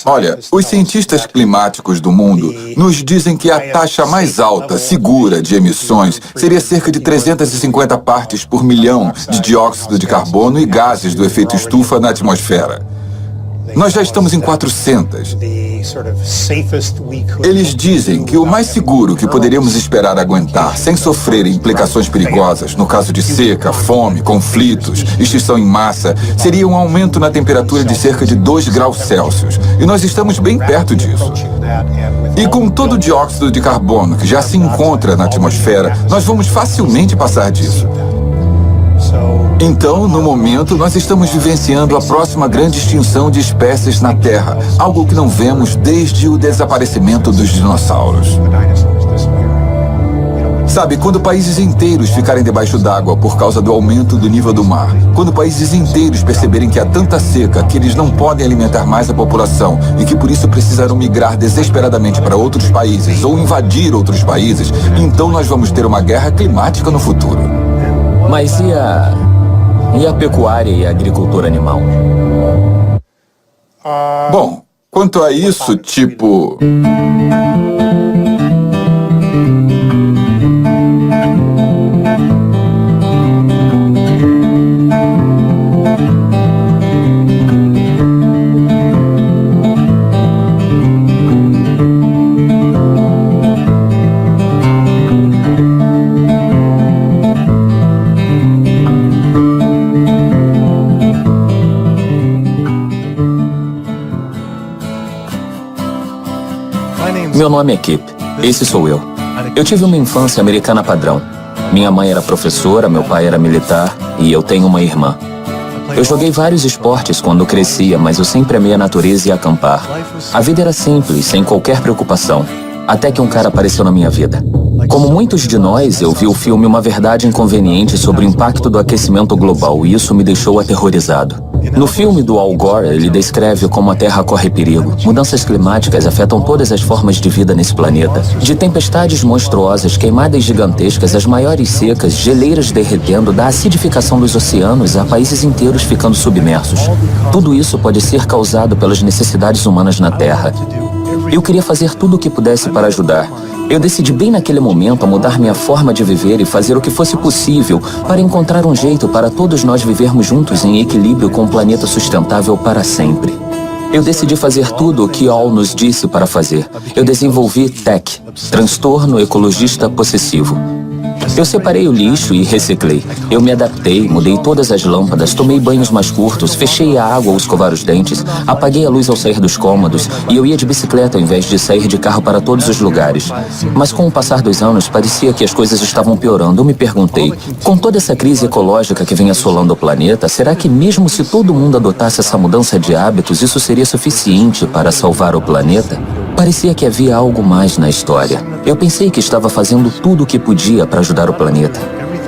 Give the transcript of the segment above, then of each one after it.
Olha, os cientistas climáticos do mundo nos dizem que a taxa mais alta, segura, de emissões seria cerca de 350 partes por milhão de dióxido de carbono e gases do efeito estufa na atmosfera. Nós já estamos em 400. Eles dizem que o mais seguro que poderíamos esperar aguentar sem sofrer implicações perigosas, no caso de seca, fome, conflitos, extinção em massa, seria um aumento na temperatura de cerca de 2 graus Celsius. E nós estamos bem perto disso. E com todo o dióxido de carbono que já se encontra na atmosfera, nós vamos facilmente passar disso. Então, no momento, nós estamos vivenciando a próxima grande extinção de espécies na Terra, algo que não vemos desde o desaparecimento dos dinossauros. Sabe, quando países inteiros ficarem debaixo d'água por causa do aumento do nível do mar, quando países inteiros perceberem que há tanta seca que eles não podem alimentar mais a população e que por isso precisarão migrar desesperadamente para outros países ou invadir outros países, então nós vamos ter uma guerra climática no futuro. Mas e a pecuária e a agricultura animal? Bom, quanto a isso, tipo... Meu nome é Kip. Esse sou eu. Eu tive uma infância americana padrão. Minha mãe era professora, meu pai era militar e eu tenho uma irmã. Eu joguei vários esportes quando crescia, mas eu sempre amei a natureza e acampar. A vida era simples, sem qualquer preocupação, até que um cara apareceu na minha vida. Como muitos de nós, eu vi o filme Uma Verdade Inconveniente sobre o impacto do aquecimento global e isso me deixou aterrorizado. No filme do Al Gore, ele descreve como a Terra corre perigo. Mudanças climáticas afetam todas as formas de vida nesse planeta. De tempestades monstruosas, queimadas gigantescas, as maiores secas, geleiras derretendo, da acidificação dos oceanos a países inteiros ficando submersos. Tudo isso pode ser causado pelas necessidades humanas na Terra. Eu queria fazer tudo o que pudesse para ajudar. Eu decidi bem naquele momento a mudar minha forma de viver e fazer o que fosse possível para encontrar um jeito para todos nós vivermos juntos em equilíbrio com um planeta sustentável para sempre. Eu decidi fazer tudo o que Al nos disse para fazer. Eu desenvolvi TEC, Transtorno Ecologista Possessivo. Eu separei o lixo e reciclei. Eu me adaptei, mudei todas as lâmpadas, tomei banhos mais curtos, fechei a água ao escovar os dentes, apaguei a luz ao sair dos cômodos e eu ia de bicicleta ao invés de sair de carro para todos os lugares. Mas com o passar dos anos, parecia que as coisas estavam piorando. Eu me perguntei, com toda essa crise ecológica que vem assolando o planeta, será que mesmo se todo mundo adotasse essa mudança de hábitos, isso seria suficiente para salvar o planeta? Parecia que havia algo mais na história. Eu pensei que estava fazendo tudo o que podia para ajudar o planeta.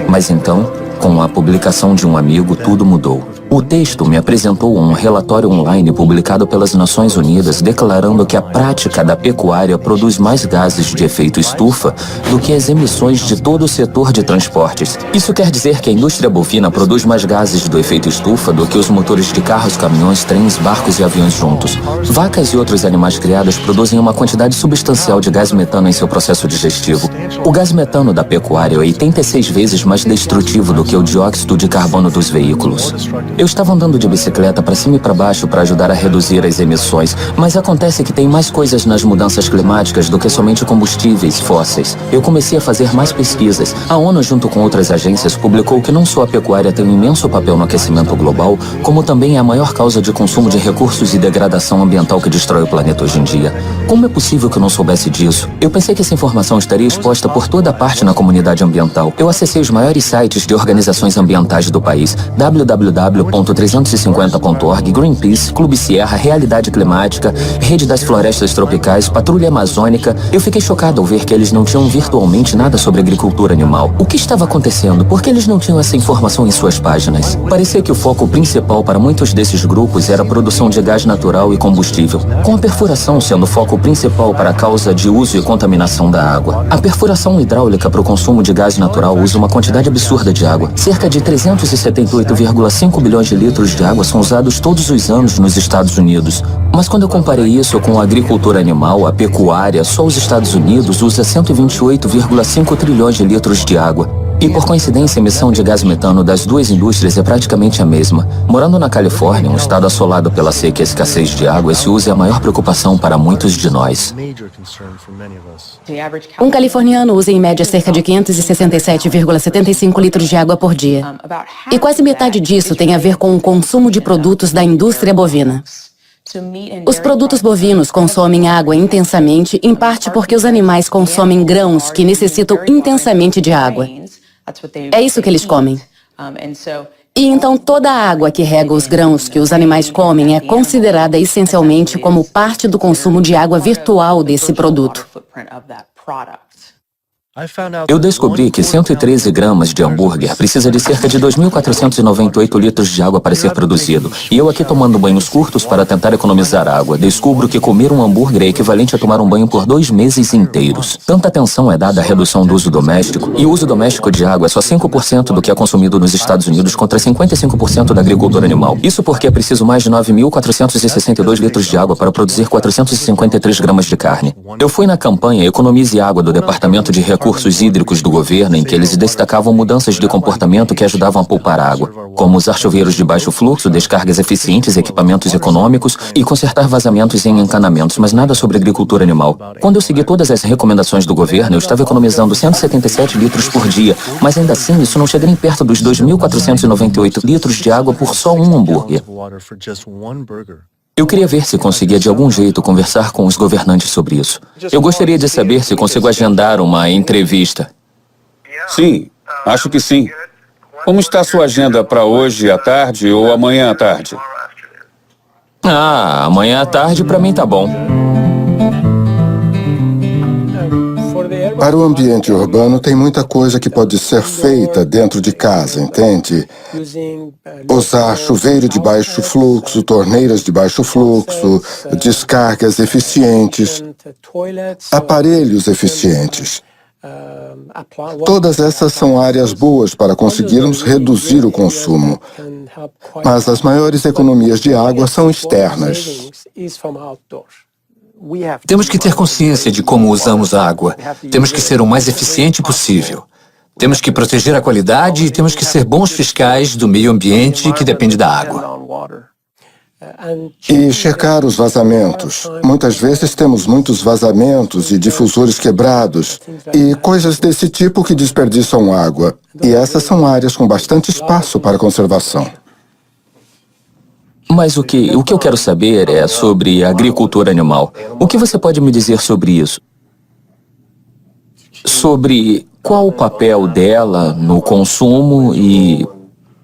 Mas então, com a publicação de um amigo, tudo mudou. O texto me apresentou um relatório online publicado pelas Nações Unidas declarando que a prática da pecuária produz mais gases de efeito estufa do que as emissões de todo o setor de transportes. Isso quer dizer que a indústria bovina produz mais gases do efeito estufa do que os motores de carros, caminhões, trens, barcos e aviões juntos. Vacas e outros animais criados produzem uma quantidade substancial de gás metano em seu processo digestivo. O gás metano da pecuária é 86 vezes mais destrutivo do que o dióxido de carbono dos veículos. Eu estava andando de bicicleta para cima e para baixo para ajudar a reduzir as emissões, mas acontece que tem mais coisas nas mudanças climáticas do que somente combustíveis fósseis. Eu comecei a fazer mais pesquisas. A ONU, junto com outras agências, publicou que não só a pecuária tem um imenso papel no aquecimento global, como também é a maior causa de consumo de recursos e degradação ambiental que destrói o planeta hoje em dia. Como é possível que eu não soubesse disso? Eu pensei que essa informação estaria exposta por toda parte na comunidade ambiental. Eu acessei os maiores sites de organizações ambientais do país, www.350.org, Greenpeace, Clube Sierra, Realidade Climática, Rede das Florestas Tropicais, Patrulha Amazônica. Eu fiquei chocado ao ver que eles não tinham virtualmente nada sobre agricultura animal. O que estava acontecendo? Por que eles não tinham essa informação em suas páginas? Parecia que o foco principal para muitos desses grupos era a produção de gás natural e combustível, com a perfuração sendo o foco principal para a causa de uso e contaminação da água. A perfuração hidráulica para o consumo de gás natural usa uma quantidade absurda de água, cerca de 378,5 bilhões trilhões de litros de água são usados todos os anos nos Estados Unidos. Mas quando eu comparei isso com a agricultura animal, a pecuária, só os Estados Unidos usa 128,5 trilhões de litros de água. E por coincidência, a emissão de gás metano das duas indústrias é praticamente a mesma. Morando na Califórnia, um estado assolado pela seca e escassez de água, esse uso é a maior preocupação para muitos de nós. Um californiano usa em média cerca de 567,75 litros de água por dia. E quase metade disso tem a ver com o consumo de produtos da indústria bovina. Os produtos bovinos consomem água intensamente, em parte porque os animais consomem grãos que necessitam intensamente de água. É isso que eles comem. E então toda a água que rega os grãos que os animais comem é considerada essencialmente como parte do consumo de água virtual desse produto. Eu descobri que 113 gramas de hambúrguer precisa de cerca de 2.498 litros de água para ser produzido. E eu aqui tomando banhos curtos para tentar economizar água, descubro que comer um hambúrguer é equivalente a tomar um banho por 2 meses inteiros. Tanta atenção é dada à redução do uso doméstico, e o uso doméstico de água é só 5% do que é consumido nos Estados Unidos contra 55% da agricultura animal. Isso porque é preciso mais de 9.462 litros de água para produzir 453 gramas de carne. Eu fui na campanha Economize Água do Departamento de Recursos Hídricos do governo, em que eles destacavam mudanças de comportamento que ajudavam a poupar água, como usar chuveiros de baixo fluxo, descargas eficientes, equipamentos econômicos e consertar vazamentos em encanamentos, mas nada sobre agricultura animal. Quando eu segui todas as recomendações do governo, eu estava economizando 177 litros por dia, mas ainda assim isso não chega nem perto dos 2.498 litros de água por só um hambúrguer. Eu queria ver se conseguia de algum jeito conversar com os governantes sobre isso. Eu gostaria de saber se consigo agendar uma entrevista. Sim, acho que sim. Como está a sua agenda para hoje à tarde ou amanhã à tarde? Amanhã à tarde para mim tá bom. Para o ambiente urbano, tem muita coisa que pode ser feita dentro de casa, entende? Usar chuveiro de baixo fluxo, torneiras de baixo fluxo, descargas eficientes, aparelhos eficientes. Todas essas são áreas boas para conseguirmos reduzir o consumo. Mas as maiores economias de água são externas. Temos que ter consciência de como usamos a água. Temos que ser o mais eficiente possível. Temos que proteger a qualidade e temos que ser bons fiscais do meio ambiente que depende da água. E checar os vazamentos. Muitas vezes temos muitos vazamentos e difusores quebrados e coisas desse tipo que desperdiçam água. E essas são áreas com bastante espaço para conservação. Mas o que eu quero saber é sobre a agricultura animal. O que você pode me dizer sobre isso? Sobre qual o papel dela no consumo e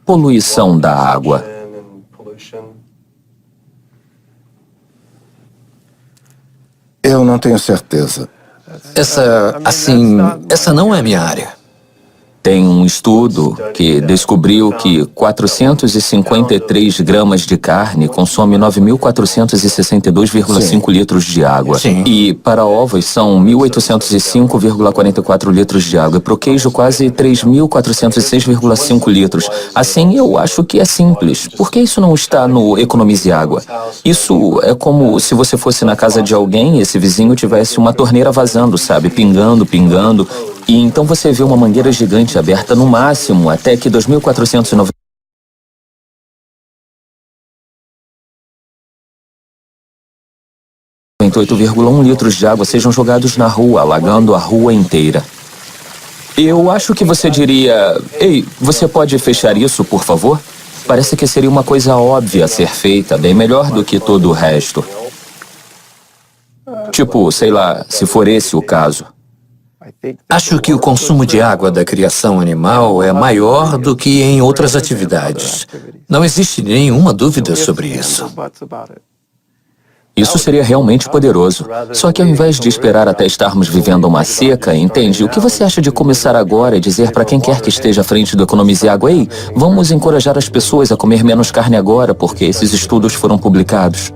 poluição da água? Eu não tenho certeza. Essa não é minha área. Tem um estudo que descobriu que 453 gramas de carne consome 9.462,5 litros de água. Sim. E para ovos são 1.805,44 litros de água. E para o queijo quase 3.406,5 litros. Assim, eu acho que é simples. Por que isso não está no Economize Água? Isso é como se você fosse na casa de alguém e esse vizinho tivesse uma torneira vazando, sabe? Pingando, pingando. E então você vê uma mangueira gigante aberta no máximo até que 2.498 8,1 litros de água sejam jogados na rua, alagando a rua inteira. Eu acho que você diria: ei, você pode fechar isso, por favor? Parece que seria uma coisa óbvia a ser feita, bem melhor do que todo o resto. Tipo, sei lá, se for esse o caso. Acho que o consumo de água da criação animal é maior do que em outras atividades. Não existe nenhuma dúvida sobre isso. Isso seria realmente poderoso. Só que ao invés de esperar até estarmos vivendo uma seca, entende? O que você acha de começar agora e dizer para quem quer que esteja à frente do Economize Água: ei, vamos encorajar as pessoas a comer menos carne agora, porque esses estudos foram publicados?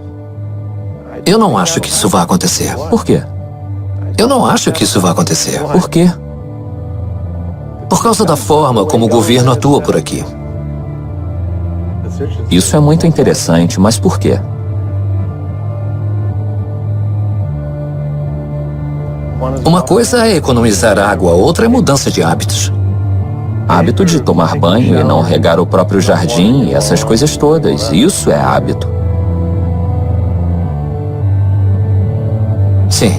Eu não acho que isso vai acontecer. Por quê? Eu não acho que isso vai acontecer. Por quê? Por causa da forma como o governo atua por aqui. Isso é muito interessante, mas por quê? Uma coisa é economizar água, outra é mudança de hábitos. Hábito de tomar banho e não regar o próprio jardim e essas coisas todas. Isso é hábito. Sim.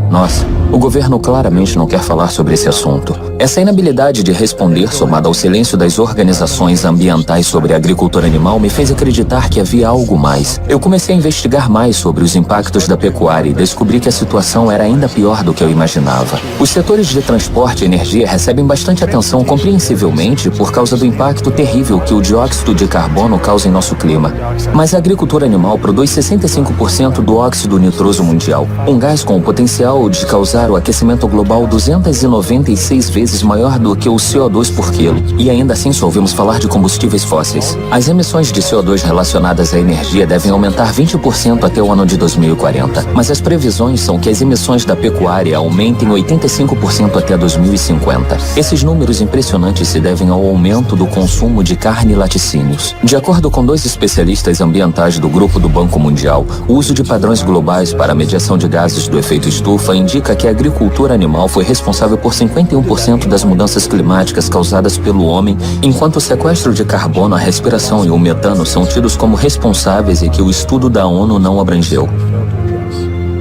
Nossa, o governo claramente não quer falar sobre esse assunto. Essa inabilidade de responder, somada ao silêncio das organizações ambientais sobre a agricultura animal, me fez acreditar que havia algo mais. Eu comecei a investigar mais sobre os impactos da pecuária e descobri que a situação era ainda pior do que eu imaginava. Os setores de transporte e energia recebem bastante atenção, compreensivelmente, por causa do impacto terrível que o dióxido de carbono causa em nosso clima. Mas a agricultura animal produz 65% do óxido nitroso mundial, um gás com o potencial de causar o aquecimento global 296 vezes maior do que o CO2 por quilo. E ainda assim só ouvimos falar de combustíveis fósseis. As emissões de CO2 relacionadas à energia devem aumentar 20% até o ano de 2040. Mas as previsões são que as emissões da pecuária aumentem 85% até 2050. Esses números impressionantes se devem ao aumento do consumo de carne e laticínios. De acordo com 2 especialistas ambientais do Grupo do Banco Mundial, o uso de padrões globais para a medição de gases do efeito estufa indica que a agricultura animal foi responsável por 51% das mudanças climáticas causadas pelo homem, enquanto o sequestro de carbono, a respiração e o metano são tidos como responsáveis e que o estudo da ONU não abrangeu.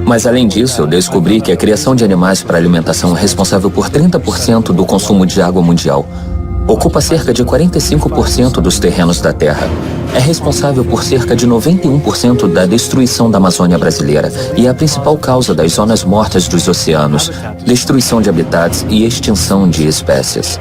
Mas além disso, eu descobri que a criação de animais para alimentação é responsável por 30% do consumo de água mundial. Ocupa cerca de 45% dos terrenos da Terra. É responsável por cerca de 91% da destruição da Amazônia brasileira e é a principal causa das zonas mortas dos oceanos, destruição de habitats e extinção de espécies.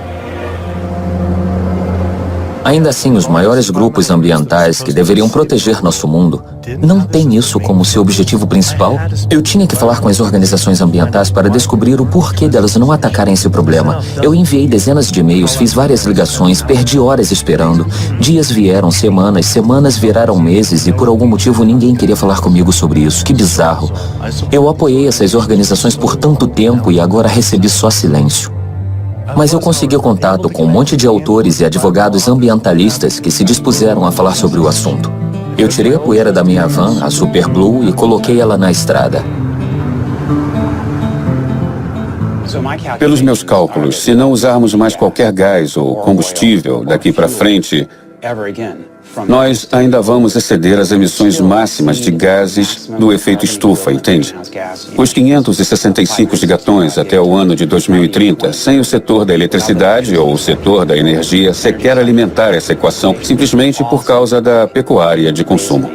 Ainda assim, os maiores grupos ambientais que deveriam proteger nosso mundo não têm isso como seu objetivo principal. Eu tinha que falar com as organizações ambientais para descobrir o porquê delas não atacarem esse problema. Eu enviei dezenas de e-mails, fiz várias ligações, perdi horas esperando. Dias vieram, semanas viraram meses e por algum motivo ninguém queria falar comigo sobre isso. Que bizarro. Eu apoiei essas organizações por tanto tempo e agora recebi só silêncio. Mas eu consegui contato com um monte de autores e advogados ambientalistas que se dispuseram a falar sobre o assunto. Eu tirei a poeira da minha van, a Super Blue, e coloquei ela na estrada. Pelos meus cálculos, se não usarmos mais qualquer gás ou combustível daqui para frente, nós ainda vamos exceder as emissões máximas de gases do efeito estufa, entende? Os 565 gigatons até o ano de 2030, sem o setor da eletricidade ou o setor da energia sequer alimentar essa equação, simplesmente por causa da pecuária de consumo.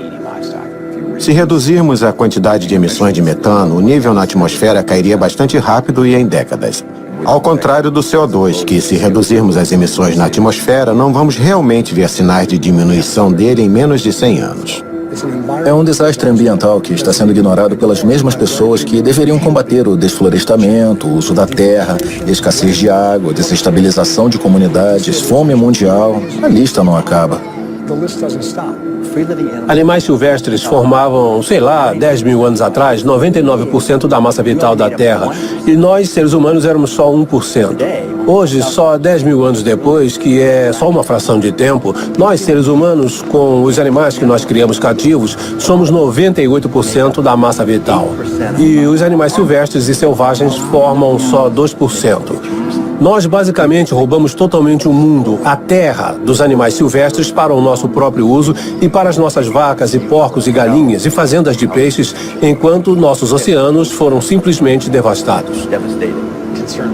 Se reduzirmos a quantidade de emissões de metano, o nível na atmosfera cairia bastante rápido e em décadas. Ao contrário do CO2, que se reduzirmos as emissões na atmosfera, não vamos realmente ver sinais de diminuição dele em menos de 100 anos. É um desastre ambiental que está sendo ignorado pelas mesmas pessoas que deveriam combater o desflorestamento, o uso da terra, escassez de água, desestabilização de comunidades, fome mundial. A lista não acaba. Animais silvestres formavam, 10 mil anos atrás, 99% da massa vital da Terra. E nós, seres humanos, éramos só 1%. Hoje, só 10 mil anos depois, que é só uma fração de tempo, nós, seres humanos, com os animais que nós criamos cativos, somos 98% da massa vital. E os animais silvestres e selvagens formam só 2%. Nós basicamente roubamos totalmente o mundo, a terra, dos animais silvestres para o nosso próprio uso e para as nossas vacas e porcos e galinhas e fazendas de peixes, enquanto nossos oceanos foram simplesmente devastados.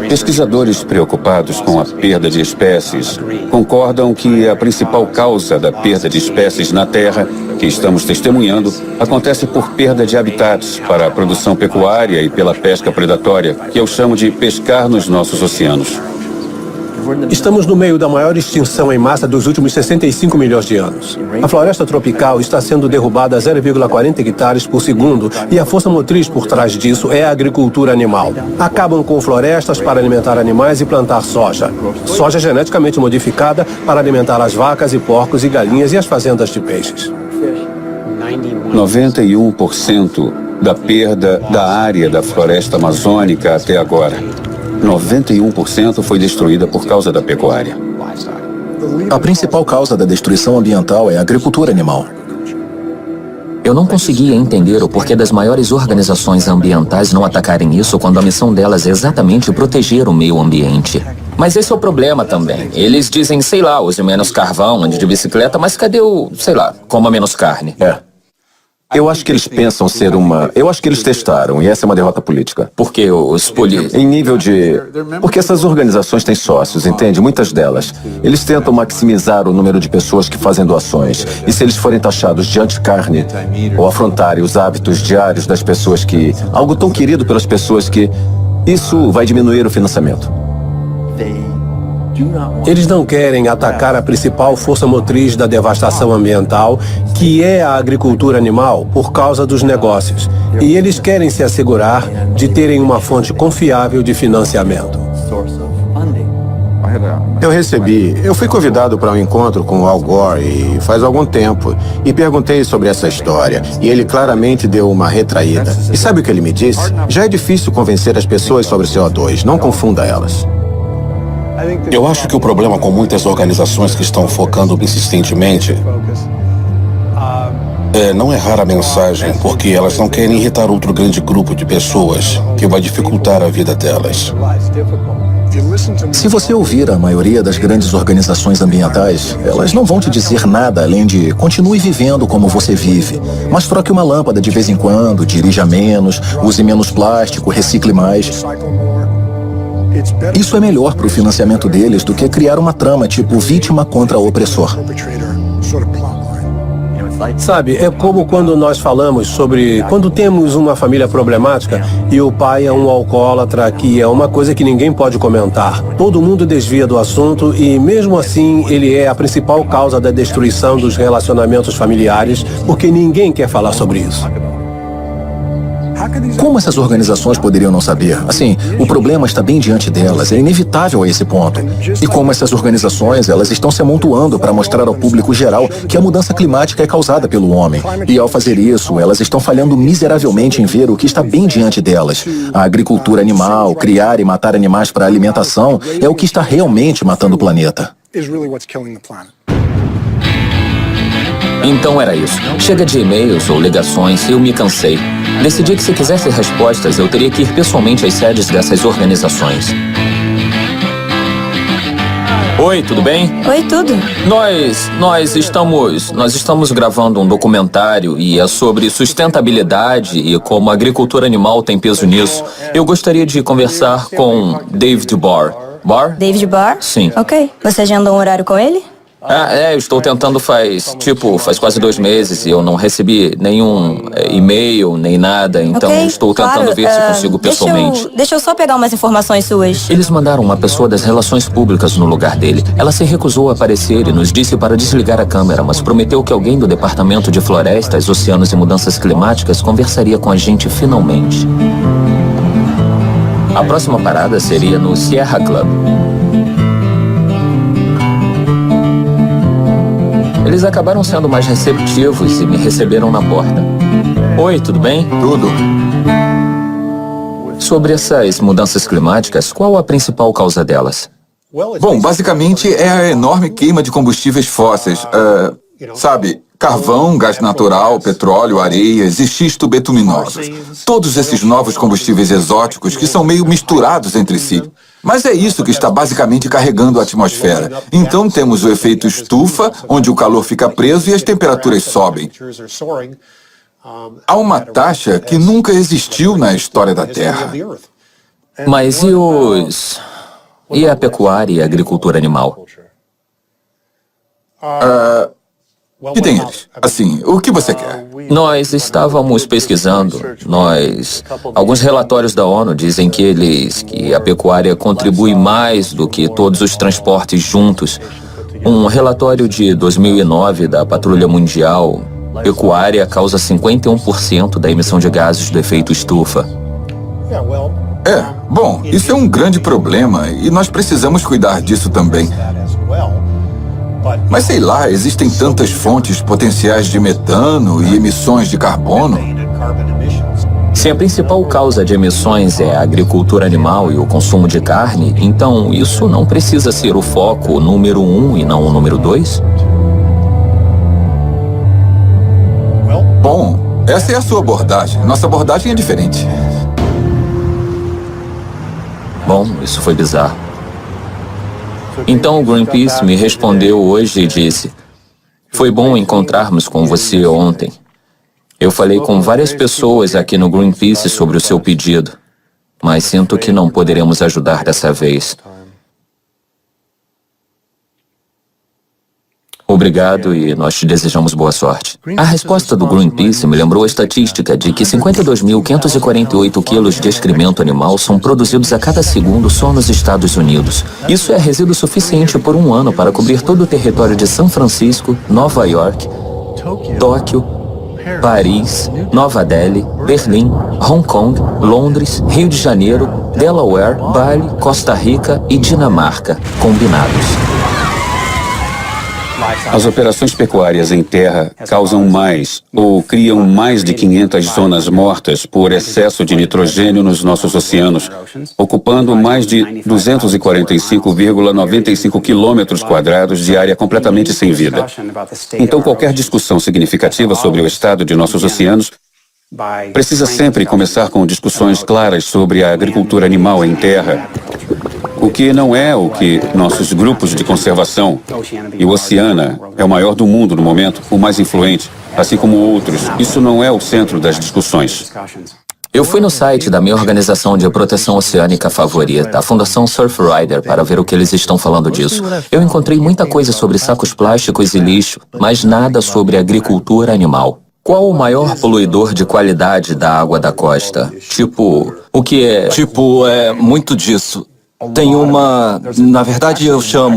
Pesquisadores preocupados com a perda de espécies concordam que a principal causa da perda de espécies na Terra, que estamos testemunhando, acontece por perda de habitats para a produção pecuária e pela pesca predatória, que eu chamo de pescar nos nossos oceanos. Estamos no meio da maior extinção em massa dos últimos 65 milhões de anos. A floresta tropical está sendo derrubada a 0,40 hectares por segundo e a força motriz por trás disso é a agricultura animal. Acabam com florestas para alimentar animais e plantar soja. Soja geneticamente modificada para alimentar as vacas e porcos e galinhas e as fazendas de peixes. 91% da perda da área da floresta amazônica até agora. 91% foi destruída por causa da pecuária. A principal causa da destruição ambiental é a agricultura animal. Eu não conseguia entender o porquê das maiores organizações ambientais não atacarem isso quando a missão delas é exatamente proteger o meio ambiente. Mas esse é o problema também. Eles dizem, sei lá, use menos carvão, ande de bicicleta, mas cadê o, sei lá, coma menos carne? Eu acho que eles pensam ser uma... Eu acho que eles testaram, e essa é uma derrota política. Porque os Em nível de... Porque essas organizações têm sócios, entende? Muitas delas. Eles tentam maximizar o número de pessoas que fazem doações. E se eles forem taxados de anticarne, ou afrontarem os hábitos diários das pessoas que... Algo tão querido pelas pessoas que... Isso vai diminuir o financiamento. Eles não querem atacar a principal força motriz da devastação ambiental, que é a agricultura animal, por causa dos negócios. E eles querem se assegurar de terem uma fonte confiável de financiamento. Eu fui convidado para um encontro com o Al Gore faz algum tempo e perguntei sobre essa história e ele claramente deu uma retraída. E sabe o que ele me disse? Já é difícil convencer as pessoas sobre CO2, não confunda elas. Eu acho que o problema com muitas organizações que estão focando insistentemente é não errar a mensagem, porque elas não querem irritar outro grande grupo de pessoas que vai dificultar a vida delas. Se você ouvir a maioria das grandes organizações ambientais, elas não vão te dizer nada além de continue vivendo como você vive, mas troque uma lâmpada de vez em quando, dirija menos, use menos plástico, recicle mais. Isso é melhor para o financiamento deles do que criar uma trama tipo vítima contra opressor. Sabe, é como quando nós falamos sobre quando temos uma família problemática e o pai é um alcoólatra, que é uma coisa que ninguém pode comentar. Todo mundo desvia do assunto e, mesmo assim, ele é a principal causa da destruição dos relacionamentos familiares, porque ninguém quer falar sobre isso. Como essas organizações poderiam não saber? Assim, o problema está bem diante delas, é inevitável a esse ponto. E como essas organizações, elas estão se amontoando para mostrar ao público geral que a mudança climática é causada pelo homem. E ao fazer isso, elas estão falhando miseravelmente em ver o que está bem diante delas. A agricultura animal, criar e matar animais para alimentação, é o que está realmente matando o planeta. Então era isso. Chega de e-mails ou ligações, eu me cansei. Decidi que se quisesse respostas, eu teria que ir pessoalmente às sedes dessas organizações. Oi, tudo bem? Oi, tudo. Nós estamos gravando um documentário e é sobre sustentabilidade e como a agricultura animal tem peso nisso. Eu gostaria de conversar com David Barr. Barr? David Barr? Sim. Ok. Você agendou um horário com ele? Eu estou tentando faz quase 2 meses e eu não recebi nenhum e-mail, nem nada, então estou tentando ver se consigo pessoalmente. Deixa eu só pegar umas informações suas. Eles mandaram uma pessoa das relações públicas no lugar dele. Ela se recusou a aparecer e nos disse para desligar a câmera, mas prometeu que alguém do Departamento de Florestas, Oceanos e Mudanças Climáticas conversaria com a gente finalmente. A próxima parada seria no Sierra Club. Eles acabaram sendo mais receptivos e me receberam na porta. Oi, tudo bem? Tudo. Sobre essas mudanças climáticas, qual a principal causa delas? Bom, basicamente é a enorme queima de combustíveis fósseis. Sabe, carvão, gás natural, petróleo, areias e xisto betuminosos. Todos esses novos combustíveis exóticos que são meio misturados entre si. Mas é isso que está basicamente carregando a atmosfera. Então temos o efeito estufa, onde o calor fica preso e as temperaturas sobem. Há uma taxa que nunca existiu na história da Terra. Mas e a pecuária e a agricultura animal? O que tem eles? Assim, o que você quer? Nós estávamos pesquisando. Alguns relatórios da ONU dizem que a pecuária contribui mais do que todos os transportes juntos. Um relatório de 2009 da Patrulha Mundial, pecuária causa 51% da emissão de gases do efeito estufa. Bom, isso é um grande problema e nós precisamos cuidar disso também. Mas sei lá, existem tantas fontes potenciais de metano e emissões de carbono. Se a principal causa de emissões é a agricultura animal e o consumo de carne, então isso não precisa ser o foco número 1 e não o número 2? Bom, essa é a sua abordagem. Nossa abordagem é diferente. Bom, isso foi bizarro. Então o Greenpeace me respondeu hoje e disse: foi bom encontrarmos com você ontem. Eu falei com várias pessoas aqui no Greenpeace sobre o seu pedido, mas sinto que não poderemos ajudar dessa vez. Obrigado e nós te desejamos boa sorte. A resposta do Greenpeace me lembrou a estatística de que 52.548 quilos de excremento animal são produzidos a cada segundo só nos Estados Unidos. Isso é resíduo suficiente por um ano para cobrir todo o território de São Francisco, Nova York, Tóquio, Paris, Nova Delhi, Berlim, Hong Kong, Londres, Rio de Janeiro, Delaware, Bali, Costa Rica e Dinamarca, combinados. As operações pecuárias em terra causam mais ou criam mais de 500 zonas mortas por excesso de nitrogênio nos nossos oceanos, ocupando mais de 245,95 quilômetros quadrados de área completamente sem vida. Então, qualquer discussão significativa sobre o estado de nossos oceanos precisa sempre começar com discussões claras sobre a agricultura animal em terra. O que não é o que nossos grupos de conservação, e o Oceana é o maior do mundo no momento, o mais influente, assim como outros. Isso não é o centro das discussões. Eu fui no site da minha organização de proteção oceânica favorita, a Fundação Surfrider, para ver o que eles estão falando disso. Eu encontrei muita coisa sobre sacos plásticos e lixo, mas nada sobre agricultura animal. Qual o maior poluidor de qualidade da água da costa? O que é... É muito disso. Tem na verdade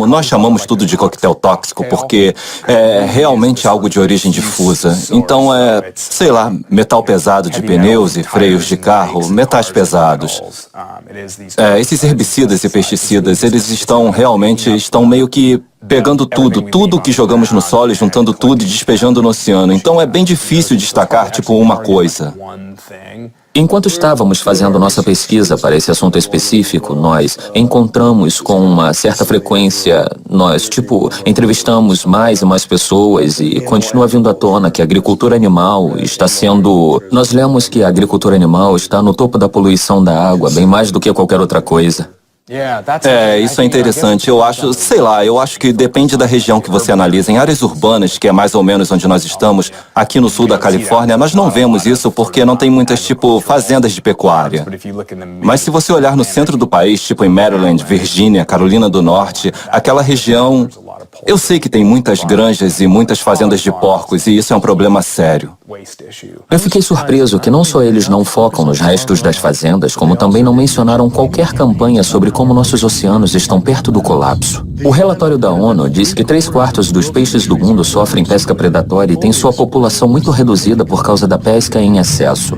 nós chamamos tudo de coquetel tóxico porque é realmente algo de origem difusa. Então sei lá, metal pesado de pneus e freios de carro, metais pesados. Esses herbicidas e pesticidas, eles estão meio que pegando tudo que jogamos no solo, juntando tudo e despejando no oceano. Então é bem difícil destacar, uma coisa. Enquanto estávamos fazendo nossa pesquisa para esse assunto específico, nós encontramos com uma certa frequência, entrevistamos mais e mais pessoas e continua vindo à tona que a agricultura animal está sendo... Nós lemos que a agricultura animal está no topo da poluição da água, bem mais do que qualquer outra coisa. Isso é interessante. Eu acho que depende da região que você analisa. Em áreas urbanas, que é mais ou menos onde nós estamos, aqui no sul da Califórnia, nós não vemos isso porque não tem muitas, fazendas de pecuária. Mas se você olhar no centro do país, em Maryland, Virgínia, Carolina do Norte, aquela região... Eu sei que tem muitas granjas e muitas fazendas de porcos, e isso é um problema sério. Eu fiquei surpreso que não só eles não focam nos restos das fazendas, como também não mencionaram qualquer campanha sobre como nossos oceanos estão perto do colapso. O relatório da ONU diz que 3/4 dos peixes do mundo sofrem pesca predatória e têm sua população muito reduzida por causa da pesca em excesso.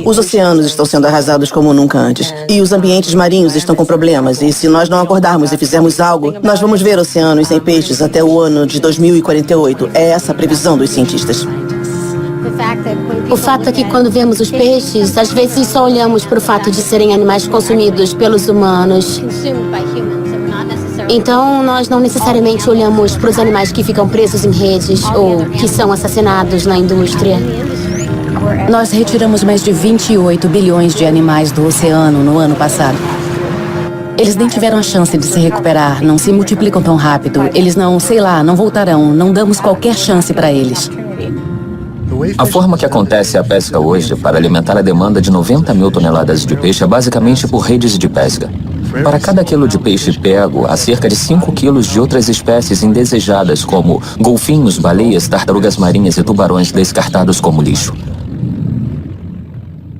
Os oceanos estão sendo arrasados como nunca antes. E os ambientes marinhos estão com problemas. E se nós não acordarmos e fizermos algo, nós vamos ver oceanos sem peixes até o ano de 2048. É essa a previsão dos cientistas. O fato é que quando vemos os peixes, às vezes só olhamos para o fato de serem animais consumidos pelos humanos. Então, nós não necessariamente olhamos para os animais que ficam presos em redes ou que são assassinados na indústria. Nós retiramos mais de 28 bilhões de animais do oceano no ano passado. Eles nem tiveram a chance de se recuperar, não se multiplicam tão rápido. Eles não voltarão, não damos qualquer chance para eles. A forma que acontece a pesca hoje para alimentar a demanda de 90 mil toneladas de peixe é basicamente por redes de pesca. Para cada quilo de peixe pego, há cerca de 5 quilos de outras espécies indesejadas, como golfinhos, baleias, tartarugas marinhas e tubarões descartados como lixo.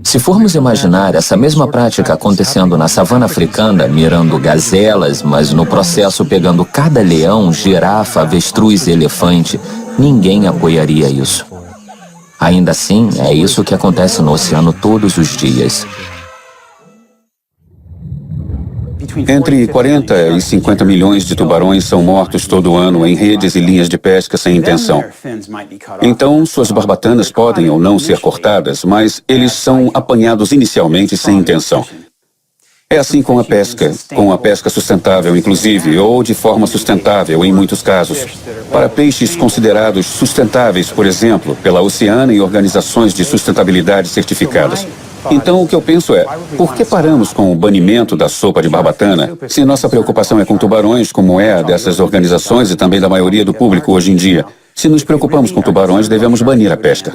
Se formos imaginar essa mesma prática acontecendo na savana africana, mirando gazelas, mas no processo pegando cada leão, girafa, avestruz e elefante, ninguém apoiaria isso. Ainda assim, é isso que acontece no oceano todos os dias. Entre 40 e 50 milhões de tubarões são mortos todo ano em redes e linhas de pesca sem intenção. Então, suas barbatanas podem ou não ser cortadas, mas eles são apanhados inicialmente sem intenção. É assim com a pesca sustentável, inclusive, ou de forma sustentável em muitos casos. Para peixes considerados sustentáveis, por exemplo, pela Oceana e organizações de sustentabilidade certificadas. Então, o que eu penso é, por que paramos com o banimento da sopa de barbatana, se nossa preocupação é com tubarões, como é a dessas organizações e também da maioria do público hoje em dia? Se nos preocupamos com tubarões, devemos banir a pesca.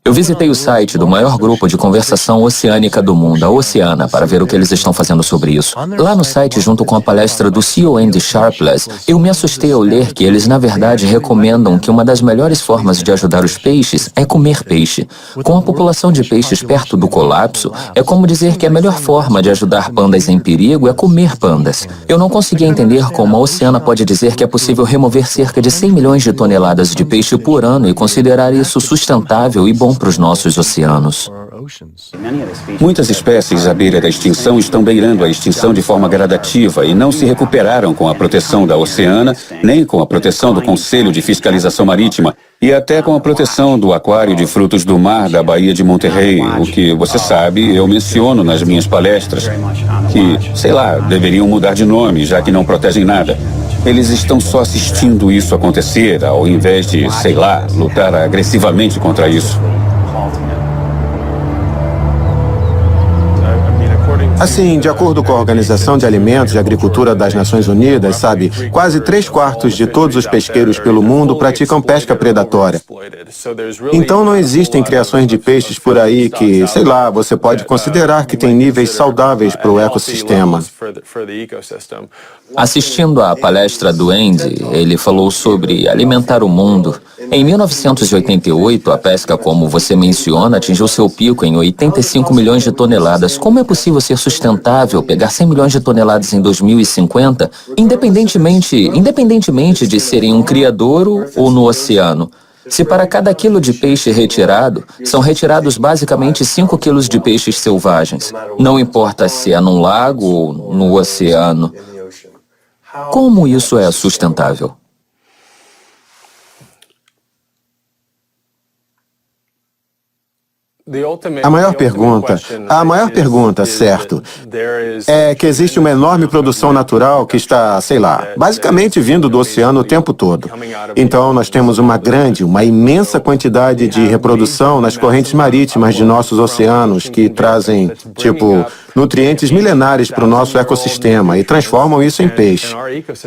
Eu visitei o site do maior grupo de conversação oceânica do mundo, a Oceana, para ver o que eles estão fazendo sobre isso. Lá no site, junto com a palestra do CEO Andy Sharpless, eu me assustei ao ler que eles, na verdade, recomendam que uma das melhores formas de ajudar os peixes é comer peixe. Com a população de peixes perto do colapso, é como dizer que a melhor forma de ajudar pandas em perigo é comer pandas. Eu não conseguia entender como a Oceana pode dizer que é possível remover cerca de 100 milhões de toneladas de peixe por ano e considerar isso sustentável e bom para os nossos oceanos. Muitas espécies à beira da extinção estão beirando a extinção de forma gradativa e não se recuperaram com a proteção da Oceana, nem com a proteção do Conselho de Fiscalização Marítima e até com a proteção do Aquário de Frutos do Mar da Baía de Monterrey, o que, você sabe, eu menciono nas minhas palestras, que, sei lá, deveriam mudar de nome, já que não protegem nada. Eles estão só assistindo isso acontecer, ao invés de, sei lá, lutar agressivamente contra isso. Assim, de acordo com a Organização de Alimentos e Agricultura das Nações Unidas, sabe, quase 3/4 de todos os pesqueiros pelo mundo praticam pesca predatória. Então não existem criações de peixes por aí que, sei lá, você pode considerar que tem níveis saudáveis para o ecossistema. Assistindo à palestra do Andy, ele falou sobre alimentar o mundo. Em 1988, a pesca, como você menciona, atingiu seu pico em 85 milhões de toneladas. Como é possível ser sustentável pegar 100 milhões de toneladas em 2050, independentemente de ser em um criadouro ou no oceano? Se para cada quilo de peixe retirado, são retirados basicamente 5 quilos de peixes selvagens. Não importa se é num lago ou no oceano. Como isso é sustentável? A maior pergunta, certo, é que existe uma enorme produção natural que está, sei lá, basicamente vindo do oceano o tempo todo. Então, nós temos uma imensa quantidade de reprodução nas correntes marítimas de nossos oceanos que trazem, nutrientes milenares para o nosso ecossistema e transformam isso em peixe.